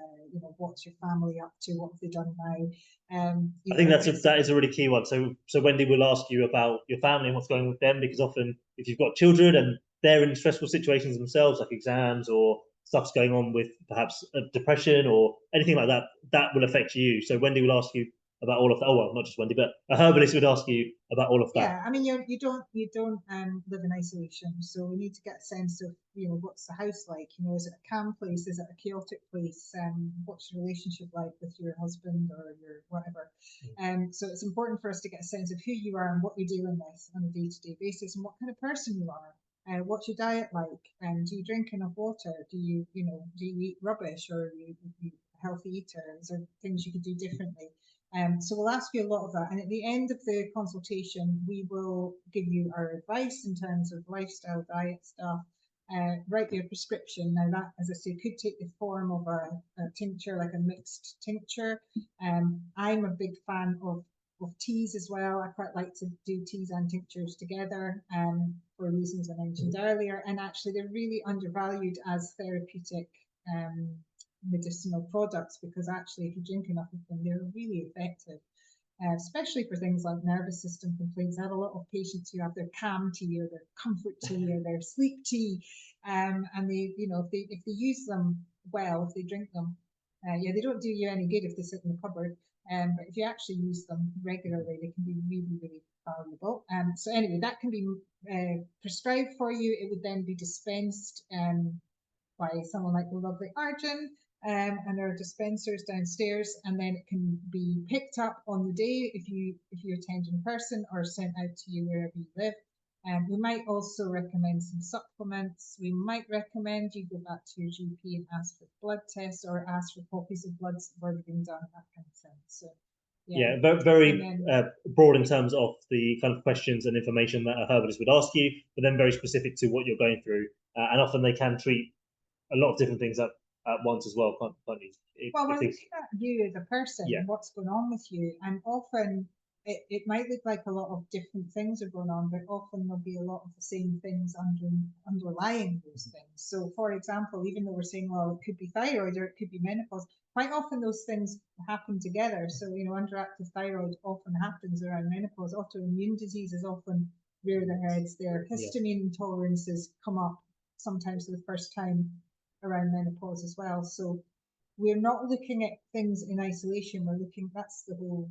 What's your family up to? What have they done now? I think that is a really key one. So Wendy will ask you about your family and what's going on with them, because often if you've got children and they're in stressful situations themselves, like exams or stuff's going on with perhaps depression or anything like that, that will affect you. So Wendy will ask you about all of that. Oh, well, not just Wendy, but a herbalist would ask you about all of that. Yeah, I mean, you don't live in isolation, so we need to get a sense of, what's the house like? Is it a calm place? Is it a chaotic place? What's your relationship like with your husband or your whatever? So it's important for us to get a sense of who you are and what you're dealing with on a day-to-day basis and what kind of person you are. What's your diet like? Do you drink enough water? Do you eat rubbish, or are you a healthy eater? Is there things you could do differently? So we'll ask you a lot of that, and at the end of the consultation we will give you our advice in terms of lifestyle, diet stuff, write you a prescription. Now that, as I say, could take the form of a tincture, like a mixed tincture. I'm a big fan of teas as well. I quite like to do teas and tinctures together for reasons I mentioned earlier, and actually they're really undervalued as therapeutic medicinal products, because actually if you drink enough of them, they're really effective, especially for things like nervous system complaints. I have a lot of patients who have their calm tea or their comfort tea or their sleep tea, and they, if they use them well, if they drink them, they don't do you any good if they sit in the cupboard, but if you actually use them regularly, they can be really, really valuable. So anyway, that can be prescribed for you. It would then be dispensed by someone like the lovely Arjun, and there are dispensers downstairs, and then it can be picked up on the day if you attend in person, or sent out to you wherever you live. We might also recommend some supplements. We might recommend you go back to your GP and ask for blood tests, or ask for copies of bloods that have already been done, that kind of thing. So very broad in terms of the kind of questions and information that a herbalist would ask you, but then very specific to what you're going through, and often they can treat a lot of different things at once as well, can't you? Well, when looking at you as a person, what's going on with you, and often it might look like a lot of different things are going on, but often there'll be a lot of the same things underlying those things. So, for example, even though we're saying, well, it could be thyroid or it could be menopause, quite often those things happen together. So, underactive thyroid often happens around menopause. Autoimmune diseases often rear their heads there. Histamine intolerances come up sometimes for the first time around menopause as well. So we're not looking at things in isolation. We're looking, that's the whole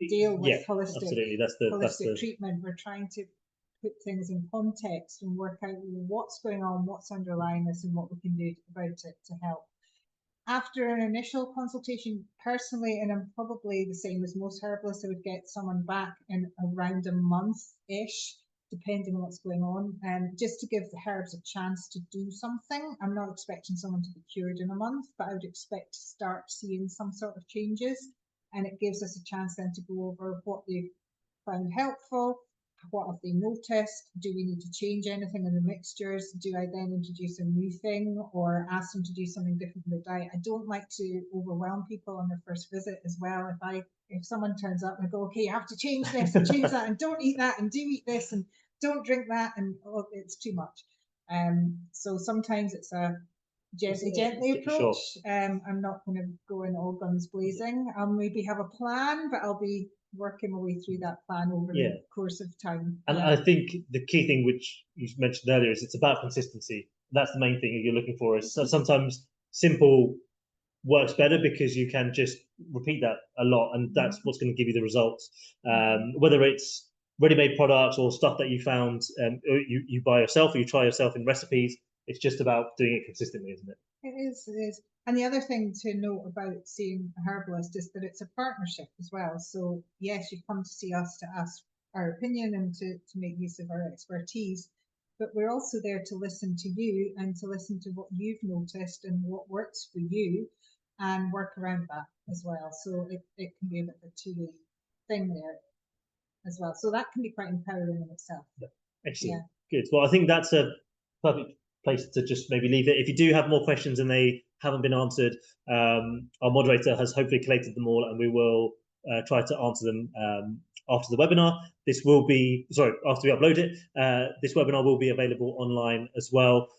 deal with holistic, absolutely. That's the treatment. We're trying to put things in context and work out what's going on, what's underlying this, and what we can do about it to help. After an initial consultation, personally, and I'm probably the same as most herbalists, I would get someone back in around a month-ish, depending on what's going on, and just to give the herbs a chance to do something. I'm not expecting someone to be cured in a month, but I would expect to start seeing some sort of changes, and it gives us a chance then to go over what they've found helpful, what have they noticed, do we need to change anything in the mixtures, do I then introduce a new thing or ask them to do something different in the diet. I don't like to overwhelm people on their first visit as well. If someone turns up and I go, okay, you have to change this and change that and don't eat that and do eat this and don't drink that, and it's too much. So sometimes it's a gently approach. Sure. I'm not going to go in all guns blazing. I'll maybe have a plan, but I'll be working my way through that plan over the course of time. And I think the key thing, which you mentioned earlier, is it's about consistency. That's the main thing you're looking for. Is sometimes simple works better because you can just repeat that a lot, and that's what's going to give you the results. Whether it's ready-made products or stuff that you found, you buy yourself or you try yourself in recipes, it's just about doing it consistently, isn't it? It is. And the other thing to note about seeing a herbalist is that it's a partnership as well. So yes, you come to see us to ask our opinion and to make use of our expertise, but we're also there to listen to you and to listen to what you've noticed and what works for you and work around that as well. So it can be a bit of a two-way thing there as well. So that can be quite empowering in itself. Yeah. Excellent. Yeah. Good. Well, I think that's a perfect place to just maybe leave it. If you do have more questions and they haven't been answered, our moderator has hopefully collated them all, and we will try to answer them after the webinar. This will be, sorry, after we upload it, this webinar will be available online as well.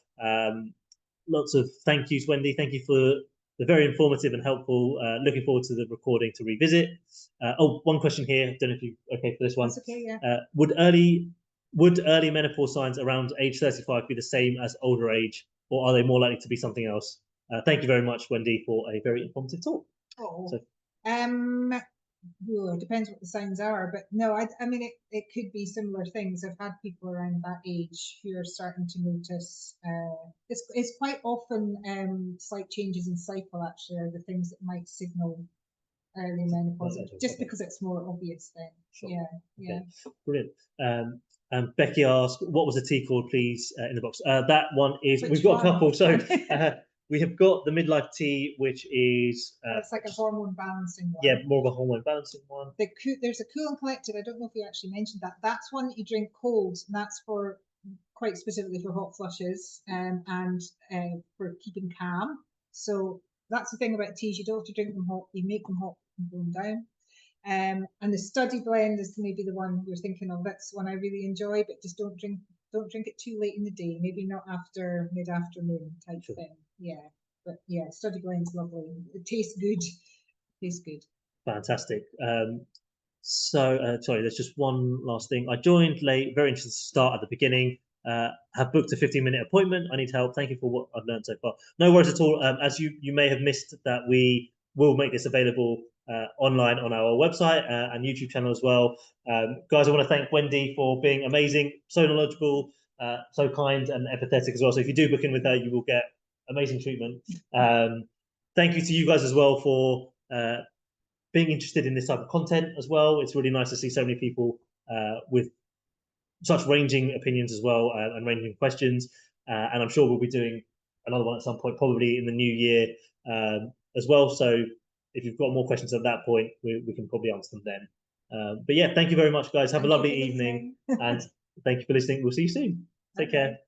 Lots of thank yous, Wendy. Thank you for the very informative and helpful. Looking forward to the recording to revisit. One question here. Don't know if you're okay for this one. That's okay, yeah. Would early menopause signs around age 35 be the same as older age, or are they more likely to be something else? Thank you very much, Wendy, for a very informative talk. It depends what the signs are, but no, I mean, it could be similar things. I've had people around that age who are starting to notice, it's quite often slight changes in cycle actually are the things that might signal early menopause, just because it's more obvious then. Sure. Yeah. Brilliant. And Becky asked, what was the tea called, please, in the box? That one is, we've got a couple. So we have got the midlife tea, which is... it's like a hormone balancing one. Yeah, more of a hormone balancing one. There's a Cool and Collected. I don't know if you actually mentioned that. That's one that you drink cold, and that's for quite specifically for hot flushes and for keeping calm. So that's the thing about teas. You don't have to drink them hot. You make them hot and go down. And the Study Blend is maybe the one you're thinking of. That's one I really enjoy, but just don't drink it too late in the day. Maybe not after mid-afternoon type thing. Yeah, but yeah, Study Blend's lovely. It tastes good. Fantastic. Sorry, there's just one last thing. I joined late. Very interested to start at the beginning. Have booked a 15-minute appointment. I need help. Thank you for what I've learned so far. No worries at all. As you may have missed, that we will make this available online on our website and YouTube channel as well. Guys, I want to thank Wendy for being amazing, so knowledgeable, so kind and empathetic as well. So if you do book in with her, you will get amazing treatment. Thank you to you guys as well for being interested in this type of content as well. It's really nice to see so many people with such ranging opinions as well and ranging questions. And I'm sure we'll be doing another one at some point, probably in the new year as well. So if you've got more questions at that point, we can probably answer them then. But yeah, thank you very much, guys. Have a lovely evening. And thank you for listening. We'll see you soon. Take care.